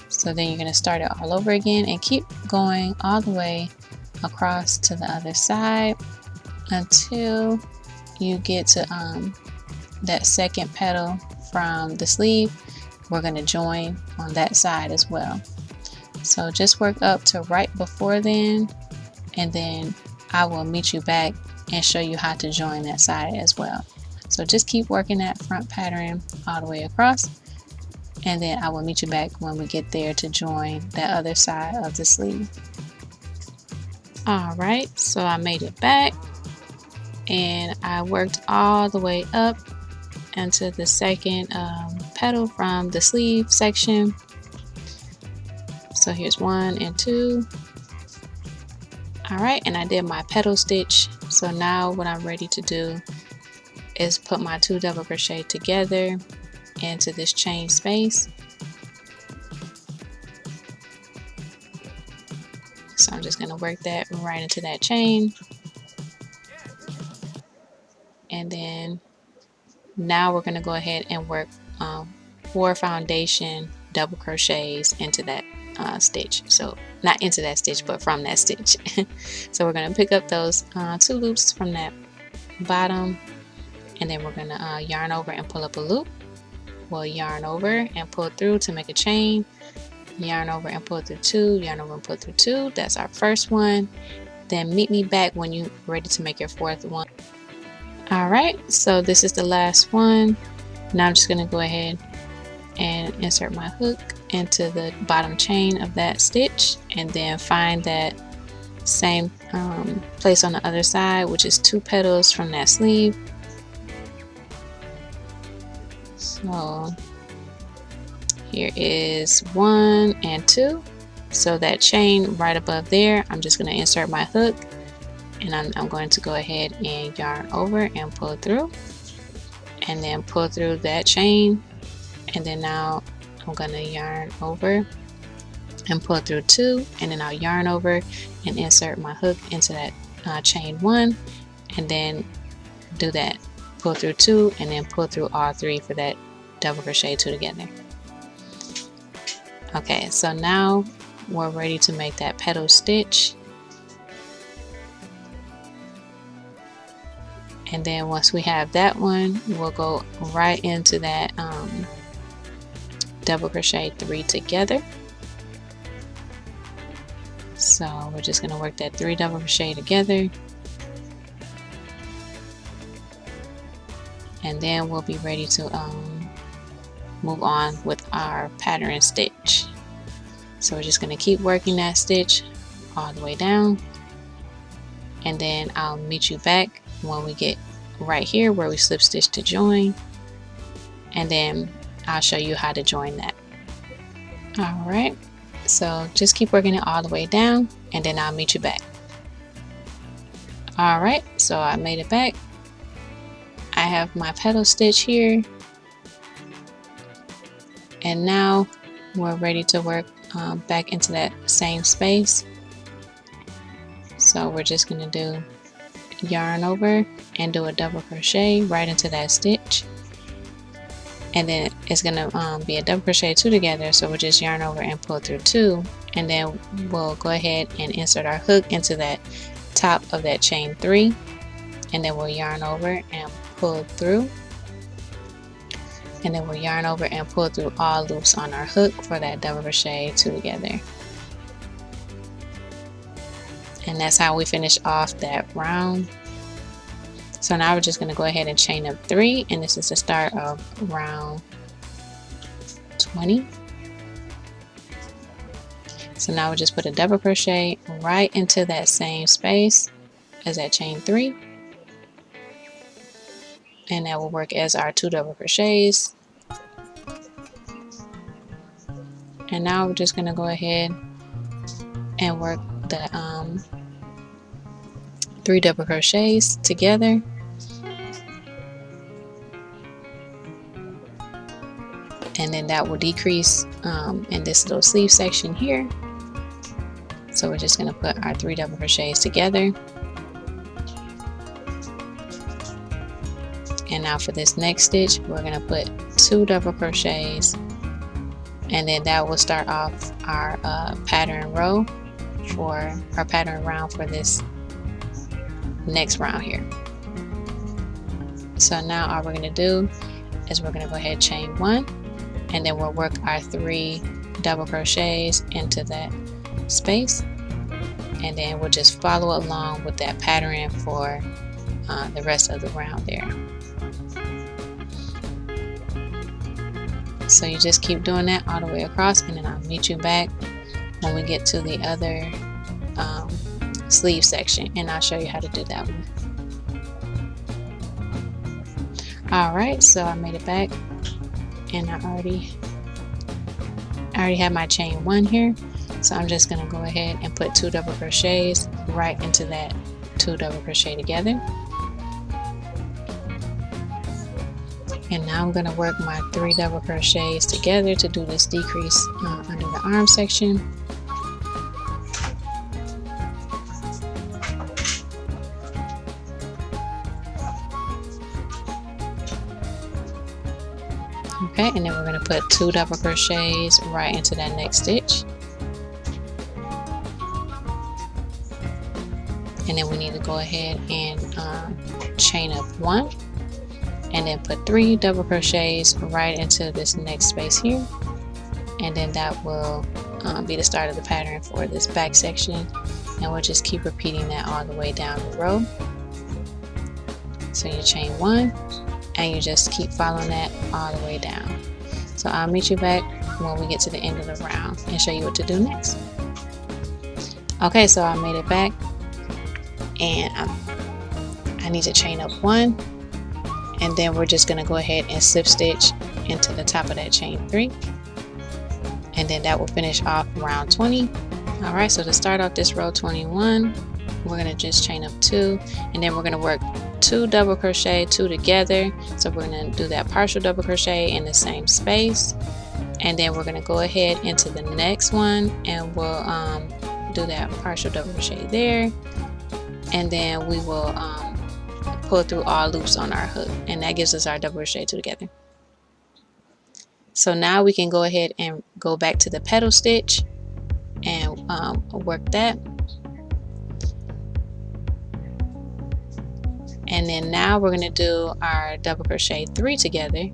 So then you're going to start it all over again and keep going all the way across to the other side until you get to that second petal from the sleeve. We're going to join on that side as well. So just work up to right before then, and then I will meet you back and show you how to join that side as well. So just keep working that front pattern all the way across, and then I will meet you back when we get there to join that other side of the sleeve. All right, so I made it back and I worked all the way up into the second petal from the sleeve section. So here's 1 and 2. All right, and I did my petal stitch. So now what I'm ready to do is put my 2 double crochet together into this chain space. So I'm just going to work that right into that chain, and then now we're going to go ahead and work 4 foundation double crochets into that stitch. So not into that stitch, but from that stitch. So we're going to pick up those 2 loops from that bottom, and then we're going to yarn over and pull up a loop. We'll yarn over and pull through to make a chain, yarn over and pull through 2, yarn over and pull through 2. That's our first one. Then meet me back when you're ready to make your 4th one. Alright, so this is the last one. Now I'm just going to go ahead and insert my hook into the bottom chain of that stitch, and then find that same place on the other side, which is 2 petals from that sleeve. So here is 1 and 2. So that chain right above there, I'm just going to insert my hook, and I'm going to go ahead and yarn over and pull through, and then pull through that chain, and then now I'm going to yarn over and pull through 2, and then I'll yarn over and insert my hook into that chain 1, and then do that, pull through 2, and then pull through all 3 for that double crochet 2 together. Okay, so now we're ready to make that petal stitch. And then once we have that one, we'll go right into that double crochet 3 together. So we're just going to work that 3 double crochet together, and then we'll be ready to move on with our pattern stitch. So we're just going to keep working that stitch all the way down, and then I'll meet you back when we get right here where we slip stitch to join, and then I'll show you how to join that. Alright, so just keep working it all the way down, and then I'll meet you back. Alright, so I made it back. I have my petal stitch here, and now we're ready to work back into that same space. So we're just going to do yarn over and do a double crochet right into that stitch, and then it's going to be a double crochet two together, so we'll just yarn over and pull through two, and then we'll go ahead and insert our hook into that top of that chain three, and then we'll yarn over and pull through, and then we'll yarn over and pull through all loops on our hook for that double crochet two together. And that's how we finish off that round. So now we're just going to go ahead and chain up 3, and this is the start of round 20. So now we just put a double crochet right into that same space as that chain 3, and that will work as our 2 double crochets. And now we're just going to go ahead and work the 3 double crochets together, and then that will decrease in this little sleeve section here. So we're just going to put our 3 double crochets together. And now for this next stitch, we're going to put 2 double crochets, and then that will start off our pattern row for our pattern round for this next round here. So now all we're going to do is we're going to go ahead and chain 1, and then we'll work our 3 double crochets into that space, and then we'll just follow along with that pattern for the rest of the round there. So you just keep doing that all the way across, and then I'll meet you back when we get to the other sleeve section, and I'll show you how to do that one. Alright, so I made it back, and I already have my chain 1 here, so I'm just going to go ahead and put 2 double crochets right into that 2 double crochet together. And now I'm going to work my 3 double crochets together to do this decrease under the arm section. Okay, and then we're going to put 2 double crochets right into that next stitch. And then we need to go ahead and chain up 1, and then put 3 double crochets right into this next space here, and then that will be the start of the pattern for this back section, and we'll just keep repeating that all the way down the row. So you chain 1, and you just keep following that all the way down. So I'll meet you back when we get to the end of the round and show you what to do next. Okay, so I made it back, and I need to chain up 1, and then we're just going to go ahead and slip stitch into the top of that chain 3, and then that will finish off round 20. Alright, so to start off this row 21, we're going to just chain up 2, and then we're going to work 2 double crochet, 2 together. So we're going to do that partial double crochet in the same space, and then we're going to go ahead into the next one, and we'll do that partial double crochet there, and then we will pull through all loops on our hook, and that gives us our double crochet 2 together. So now we can go ahead and go back to the petal stitch and work that. And then now we're going to do our double crochet 3 together.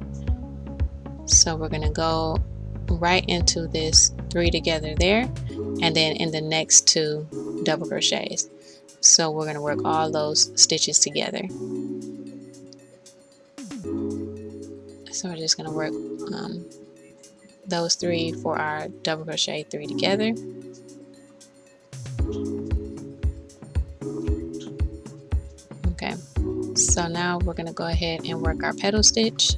So we're going to go right into this 3 together there, and then in the next 2 double crochets. So we're going to work all those stitches together. So we're just going to work those 3 for our double crochet 3 together. Okay, so now we're going to go ahead and work our petal stitch.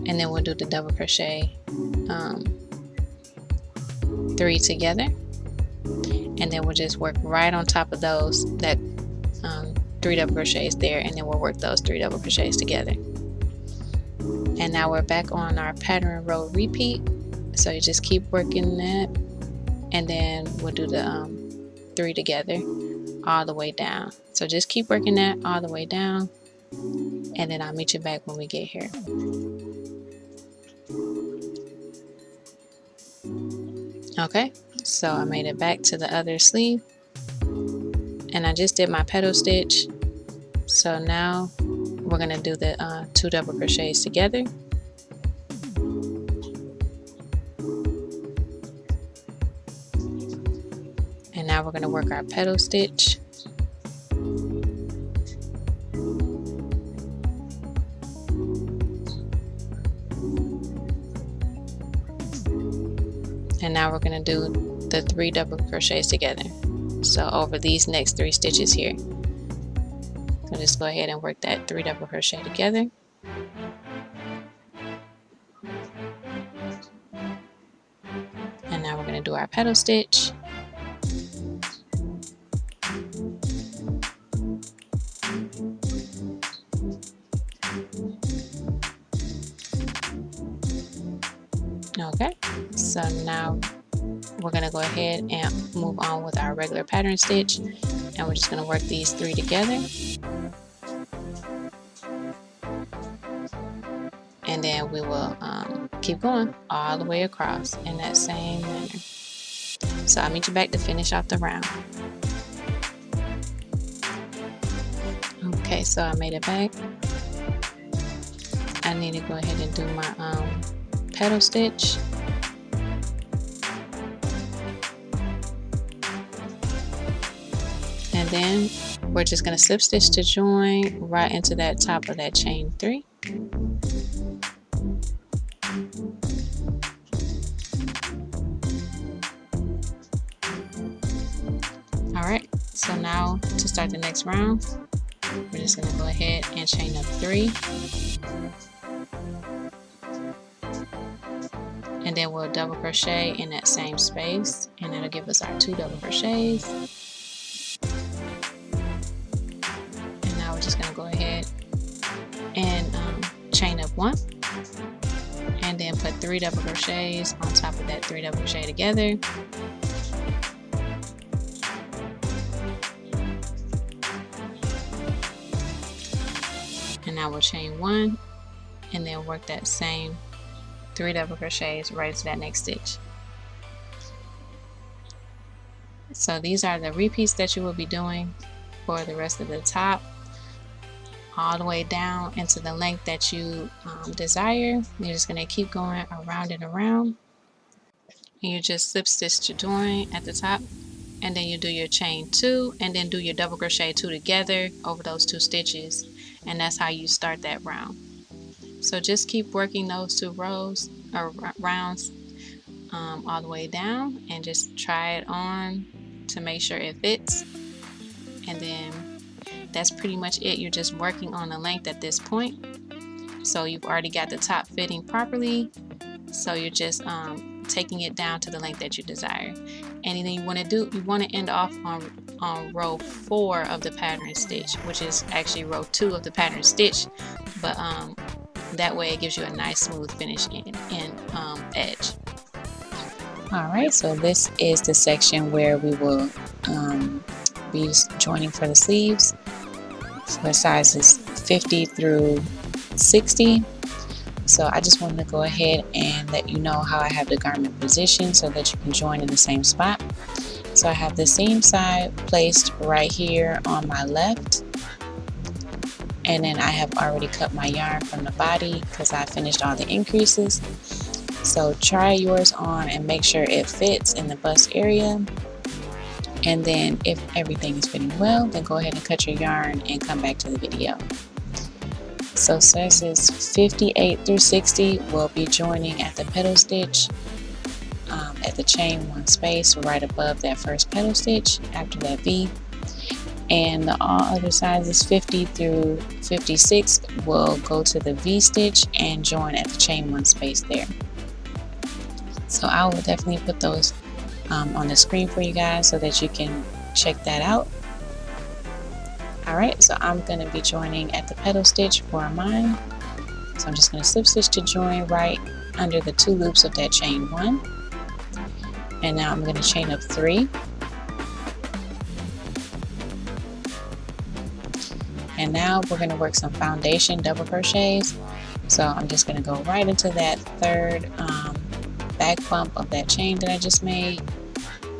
And then we'll do the double crochet 3 together. and then we'll just work right on top of those, that 3 double crochets there, and then we'll work those 3 double crochets together. And now we're back on our pattern row repeat, so you just keep working that, and then we'll do the 3 together all the way down. So just keep working that all the way down, and then I'll meet you back when we get here. Okay, so I made it back to the other sleeve, and I just did my petal stitch. So now we're going to do the 2 double crochets together. And now we're going to work our petal stitch. And now we're going to do the 3 double crochets together. So over these next 3 stitches here. So just go ahead and work that 3 double crochet together. And now we're going to do our petal stitch. Okay, so now we're going to go ahead and move on with our regular pattern stitch, and we're just going to work these 3 together, and then we will keep going all the way across in that same manner. So I'll meet you back to finish off the round. Okay, so I made it back. I need to go ahead and do my petal stitch. And then we're just going to slip stitch to join right into that top of that chain 3. Alright, so now to start the next round, we're just going to go ahead and chain up 3. And then we'll double crochet in that same space, and that'll give us our 2 double crochets. And now we're just going to go ahead and chain up 1, and then put 3 double crochets on top of that 3 double crochet together. And now we'll chain 1, and then work that same 3 double crochets right to that next stitch. So these are the repeats that you will be doing for the rest of the top, all the way down into the length that you desire. You're just going to keep going around and around, and you just slip stitch to join at the top, and then you do your chain 2, and then do your double crochet 2 together over those 2 stitches, and that's how you start that round. So just keep working those 2 rows or rounds all the way down, and just try it on to make sure it fits. And then that's pretty much it. You're just working on the length at this point. So you've already got the top fitting properly. So you're just taking it down to the length that you desire. Anything you want to do, you want to end off on row 4 of the pattern stitch, which is actually row 2 of the pattern stitch, but that way it gives you a nice smooth finish in edge. Alright, so this is the section where we will be joining for the sleeves for sizes 50 through 60. So I just wanted to go ahead and let you know how I have the garment positioned so that you can join in the same spot. So I have the seam side placed right here on my left, and then I have already cut my yarn from the body because I finished all the increases. So try yours on and make sure it fits in the bust area, and then if everything is fitting well, then go ahead and cut your yarn and come back to the video. So sizes 58 through 60 will be joining at the petal stitch at the chain 1 space right above that first petal stitch after that V, and the all other sizes 50 through 56 will go to the V stitch and join at the chain 1 space there. So I will definitely put those on the screen for you guys so that you can check that out. Alright, so I'm going to be joining at the petal stitch for mine. So I'm just going to slip stitch to join right under the 2 loops of that chain 1. And now I'm going to chain up 3. And now we're going to work some foundation double crochets. So I'm just going to go right into that 3rd back bump of that chain that I just made.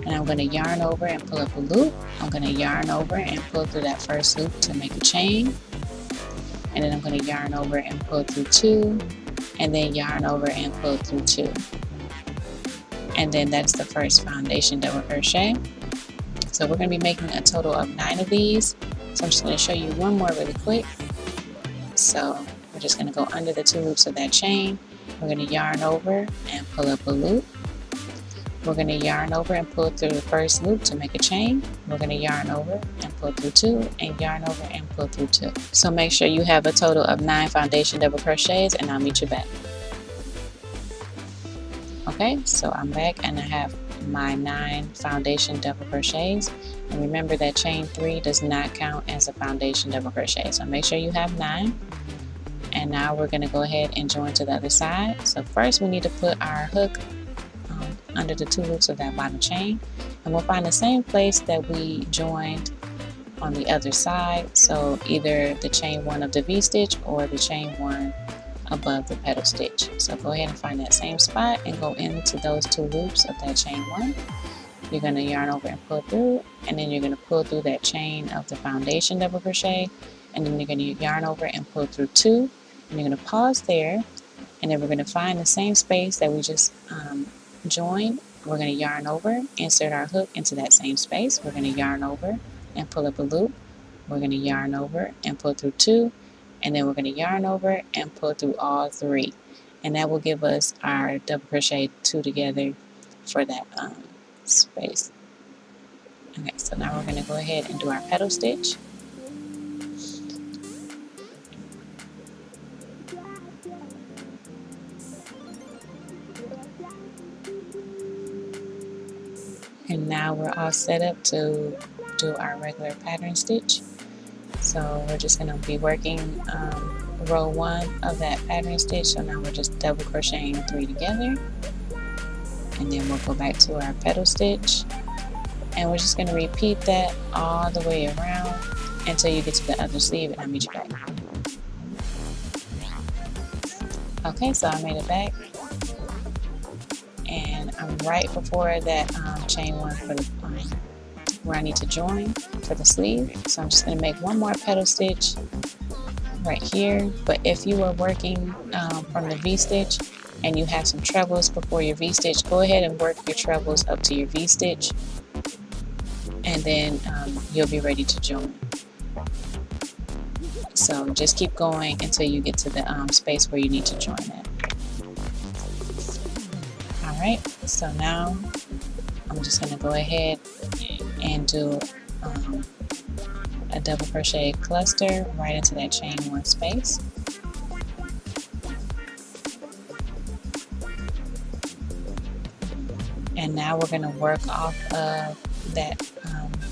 And I'm going to yarn over and pull up a loop. I'm going to yarn over and pull through that 1st loop to make a chain. And then I'm going to yarn over and pull through 2. And then yarn over and pull through 2. And then that's the 1st foundation double crochet. So we're going to be making a total of 9 of these. So I'm just going to show you one more really quick. So we're just going to go under the 2 loops of that chain. We're going to yarn over and pull up a loop. We're going to yarn over and pull through the 1st loop to make a chain. We're going to yarn over and pull through 2 and yarn over and pull through 2. So make sure you have a total of 9 foundation double crochets, and I'll meet you back. Okay, so I'm back and I have my 9 foundation double crochets. And remember that chain 3 does not count as a foundation double crochet. So make sure you have 9. And now we're going to go ahead and join to the other side. So first we need to put our hook under the 2 loops of that bottom chain, and we'll find the same place that we joined on the other side. So either the chain 1 of the V-stitch or the chain 1 above the petal stitch. So go ahead and find that same spot and go into those 2 loops of that chain 1. You're going to yarn over and pull through, and then you're going to pull through that chain of the foundation double crochet, and then you're going to yarn over and pull through 2, and you're going to pause there, and then we're going to find the same space that we just join. We're going to yarn over, insert our hook into that same space. We're going to yarn over and pull up a loop. We're going to yarn over and pull through 2, and then we're going to yarn over and pull through all 3, and that will give us our double crochet 2 together for that space. Okay, so now we're going to go ahead and do our petal stitch. And now we're all set up to do our regular pattern stitch. So we're just going to be working row 1 of that pattern stitch. So now we're just double crocheting 3 together. And then we'll go back to our petal stitch. And we're just going to repeat that all the way around until you get to the other sleeve, and I'll meet you back. Okay, so I made it back. And I'm right before that chain 1 for the where I need to join for the sleeve. So I'm just going to make one more petal stitch right here. But if you are working from the V-stitch and you have some trebles before your V-stitch, go ahead and work your trebles up to your V-stitch, and then you'll be ready to join. So just keep going until you get to the space where you need to join it. Alright, so now I'm just going to go ahead and do a double crochet cluster right into that chain 1 space. And now we're going to work off of that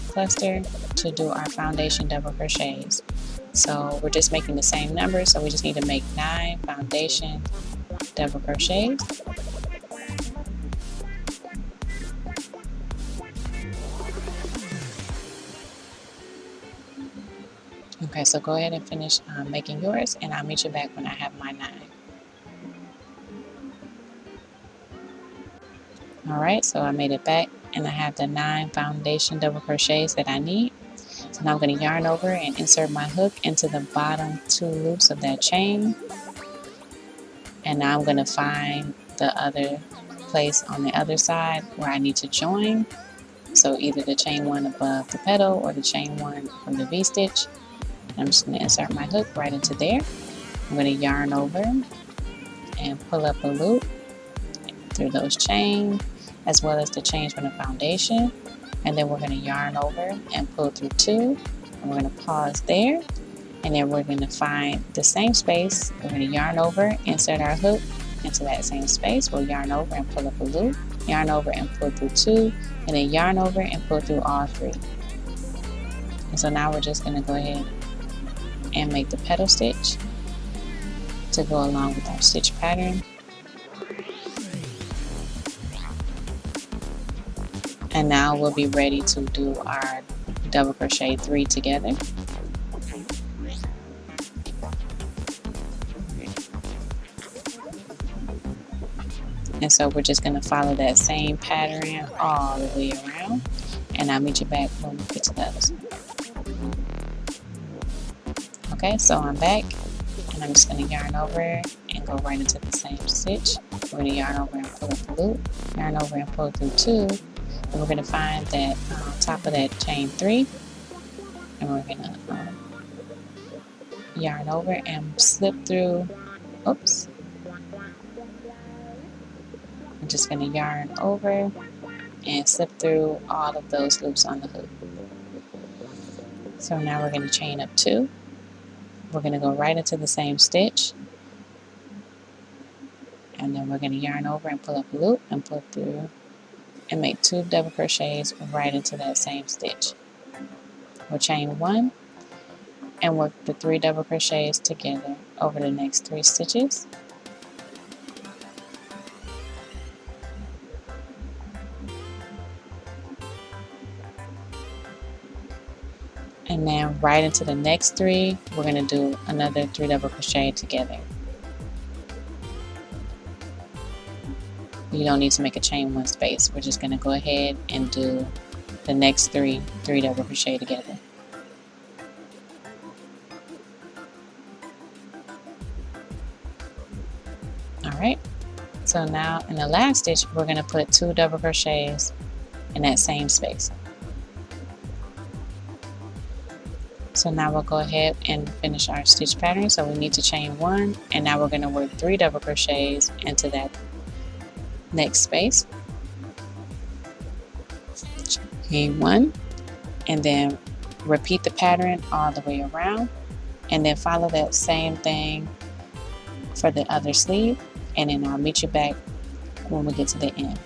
cluster to do our foundation double crochets. So we're just making the same number, so we just need to make 9 foundation double crochets. Okay, so go ahead and finish making yours, and I'll meet you back when I have my 9. Alright, so I made it back, and I have the 9 foundation double crochets that I need. So now I'm going to yarn over and insert my hook into the bottom 2 loops of that chain. And now I'm going to find the other place on the other side where I need to join. So either the chain 1 above the petal or the chain 1 from the V-stitch. I'm just going to insert my hook right into there. I'm going to yarn over and pull up a loop through those chains, as well as the chains from the foundation. And then we're going to yarn over and pull through 2. And we're going to pause there. And then we're going to find the same space. We're going to yarn over, insert our hook into that same space. We'll yarn over and pull up a loop. yarn over and pull through 2, and then yarn over and pull through all 3. And so now we're just going to go ahead and make the petal stitch to go along with our stitch pattern. And now we'll be ready to do our double crochet 3 together. And so we're just going to follow that same pattern all the way around, and I'll meet you back when we get to the other side. Okay, so I'm back, and I'm just going to yarn over and go right into the same stitch. We're going to yarn over and pull up the loop, yarn over and pull through 2, and we're going to find that top of that chain 3, and we're going to yarn over and slip through. Oops. I'm just going to yarn over and slip through all of those loops on the hook. So now we're going to chain up 2. We're going to go right into the same stitch, and then we're going to yarn over and pull up a loop and pull through and make 2 double crochets right into that same stitch. We'll chain 1 and work the 3 double crochets together over the next 3 stitches. And then right into the next 3, we're going to do another 3 double crochet together. You don't need to make a chain 1 space. We're just going to go ahead and do the next 3 double crochet together. Alright, so now in the last stitch, we're going to put 2 double crochets in that same space. So now we'll go ahead and finish our stitch pattern. So we need to chain 1, and now we're going to work 3 double crochets into that next space. Chain 1, and then repeat the pattern all the way around, and then follow that same thing for the other sleeve, and then I'll meet you back when we get to the end.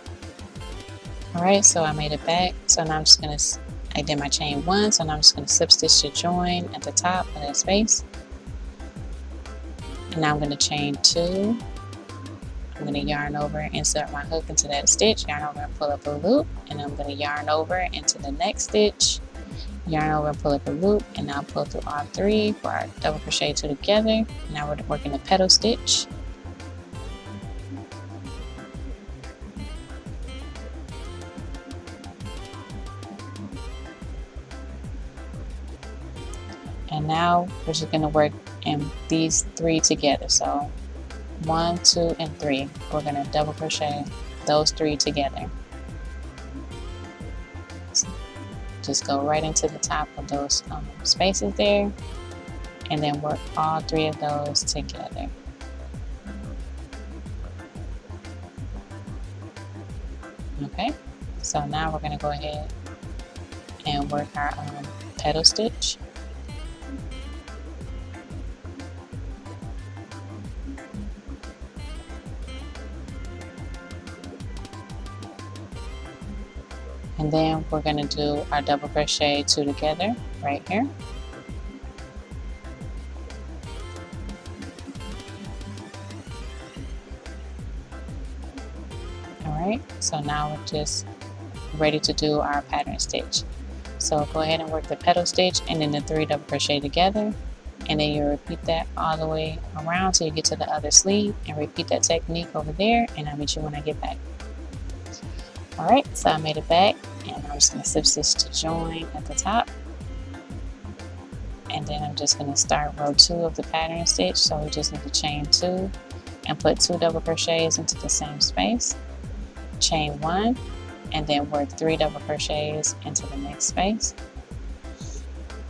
Alright, so I made it back. So now I'm just going to, I did my chain 1, so now I'm just going to slip stitch to join at the top of that space. And now I'm going to chain 2. I'm going to yarn over, insert my hook into that stitch, yarn over and pull up a loop, and I'm going to yarn over into the next stitch, yarn over and pull up a loop, and now pull through all 3 for our double crochet 2 together. Now we're working the petal stitch. And now we're just going to work in these 3 together. So 1, 2, and 3. We're going to double crochet those 3 together. So just go right into the top of those spaces there, and then work all 3 of those together. Okay, so now we're going to go ahead and work our petal stitch. And then we're going to do our double crochet 2 together right here. Alright, so now we're just ready to do our pattern stitch. So go ahead and work the petal stitch and then the 3 double crochet together, and then you repeat that all the way around till you get to the other sleeve, and repeat that technique over there, and I'll meet you when I get back. Alright, so I made it back, and I'm just going to slip stitch to join at the top, and then I'm just going to start row 2 of the pattern stitch. So we just need to chain 2 and put 2 double crochets into the same space, chain 1, and then work 3 double crochets into the next space.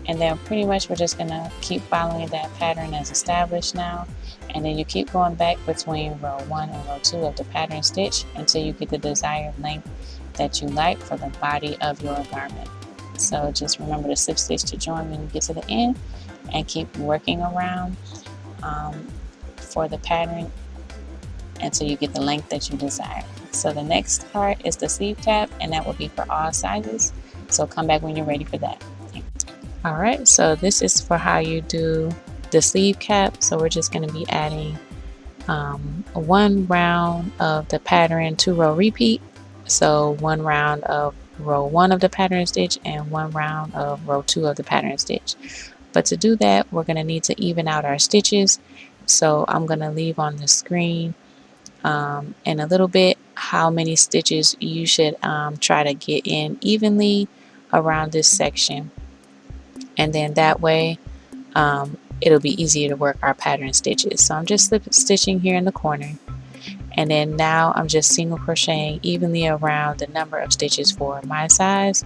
And then pretty much we're just going to keep following that pattern as established now, and then you keep going back between row 1 and row 2 of the pattern stitch until you get the desired length that you like for the body of your garment. So just remember to slip stitch to join when you get to the end, and keep working around for the pattern until you get the length that you desire. so the next part is the sleeve cap, and that will be for all sizes. So come back when you're ready for that. All right, so this is for how you do the sleeve cap. So we're just going to be adding 1 round of the pattern 2-row repeat. So 1 round of row 1 of the pattern stitch and 1 round of row 2 of the pattern stitch. But to do that, we're going to need to even out our stitches. So I'm going to leave on the screen in a little bit how many stitches you should try to get in evenly around this section, and then that way it'll be easier to work our pattern stitches. So I'm just slip stitching here in the corner, and then now I'm just single crocheting evenly around the number of stitches for my size.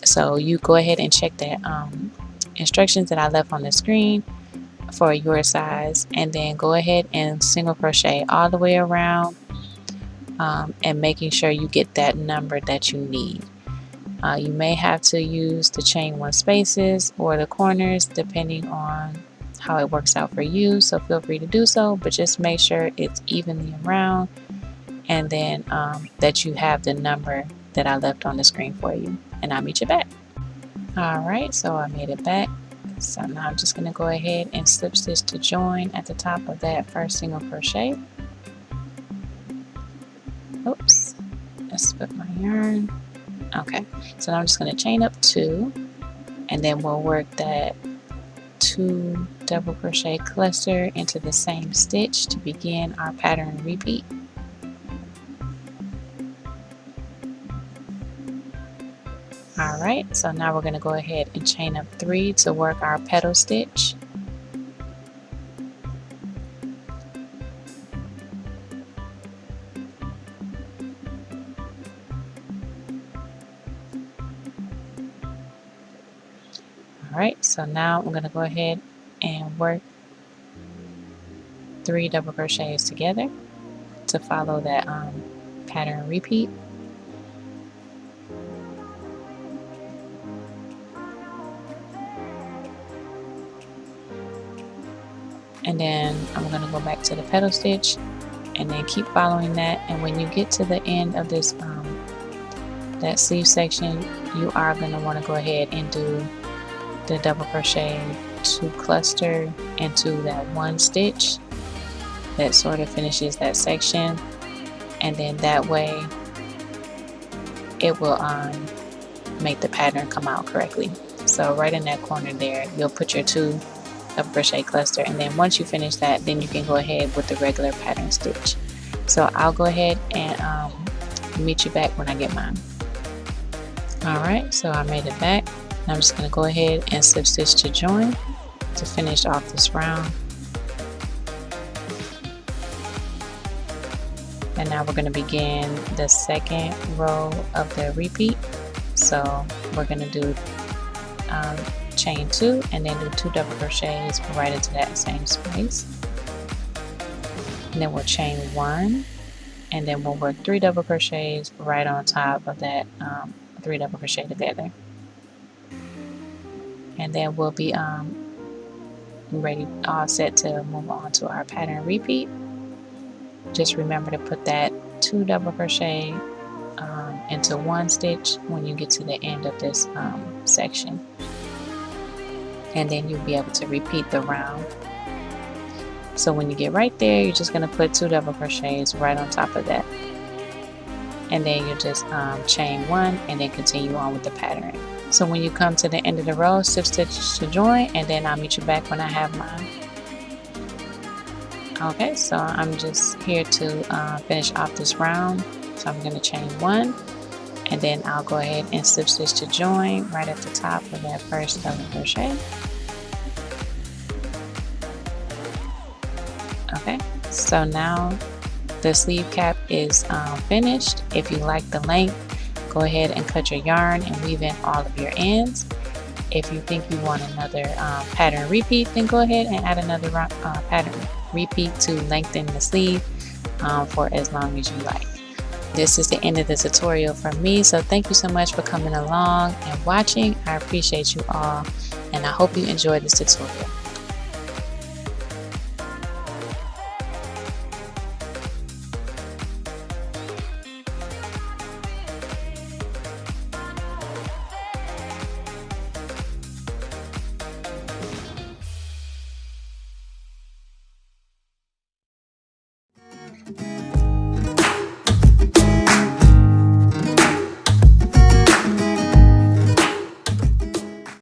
So you go ahead and check the instructions that I left on the screen for your size, and then go ahead and single crochet all the way around, and making sure you get that number that you need. You may have to use the chain 1 spaces or the corners depending on how it works out for you, so feel free to do so, but just make sure it's evenly around, and then that you have the number that I left on the screen for you, and I'll meet you back. Alright, so I made it back. So now I'm just going to go ahead and slip stitch to join at the top of that first single crochet. Oops, let's put my yarn. Okay, so now I'm just going to chain up 2, and then we'll work that 2 double crochet cluster into the same stitch to begin our pattern repeat. Alright, so now we're going to go ahead and chain up 3 to work our petal stitch. Alright, so now I'm going to go ahead and work 3 double crochets together to follow that pattern repeat. And then I'm going to go back to the petal stitch and then keep following that, and when you get to the end of this that sleeve section, you are going to want to go ahead and do the double crochet to cluster into that 1 stitch that sort of finishes that section, and then that way it will make the pattern come out correctly. So right in that corner there, you'll put your 2 double crochet cluster, and then once you finish that, then you can go ahead with the regular pattern stitch. So I'll go ahead and meet you back when I get mine. Alright, so I made it back. I'm just going to go ahead and slip stitch to join to finish off this round. And now we're going to begin the second row of the repeat. So we're going to do chain 2 and then do 2 double crochets right into that same space. And then we'll chain 1, and then we'll work 3 double crochets right on top of that 3 double crochet together. And then we'll be ready, all set to move on to our pattern repeat. Just remember to put that 2 double crochet into 1 stitch when you get to the end of this section, and then you'll be able to repeat the round. So when you get right there, you're just going to put 2 double crochets right on top of that, and then you just chain 1 and then continue on with the pattern. So when you come to the end of the row, slip stitch to join, and then I'll meet you back when I have mine. Okay, so I'm just here to finish off this round. So I'm going to chain 1, and then I'll go ahead and slip stitch to join right at the top of that first double crochet. Okay, so now the sleeve cap is finished. If you like the length, go ahead and cut your yarn and weave in all of your ends. If you think you want another pattern repeat, then go ahead and add another pattern repeat to lengthen the sleeve for as long as you like. This is the end of the tutorial from me, so thank you so much for coming along and watching. I appreciate you all, and I hope you enjoyed this tutorial.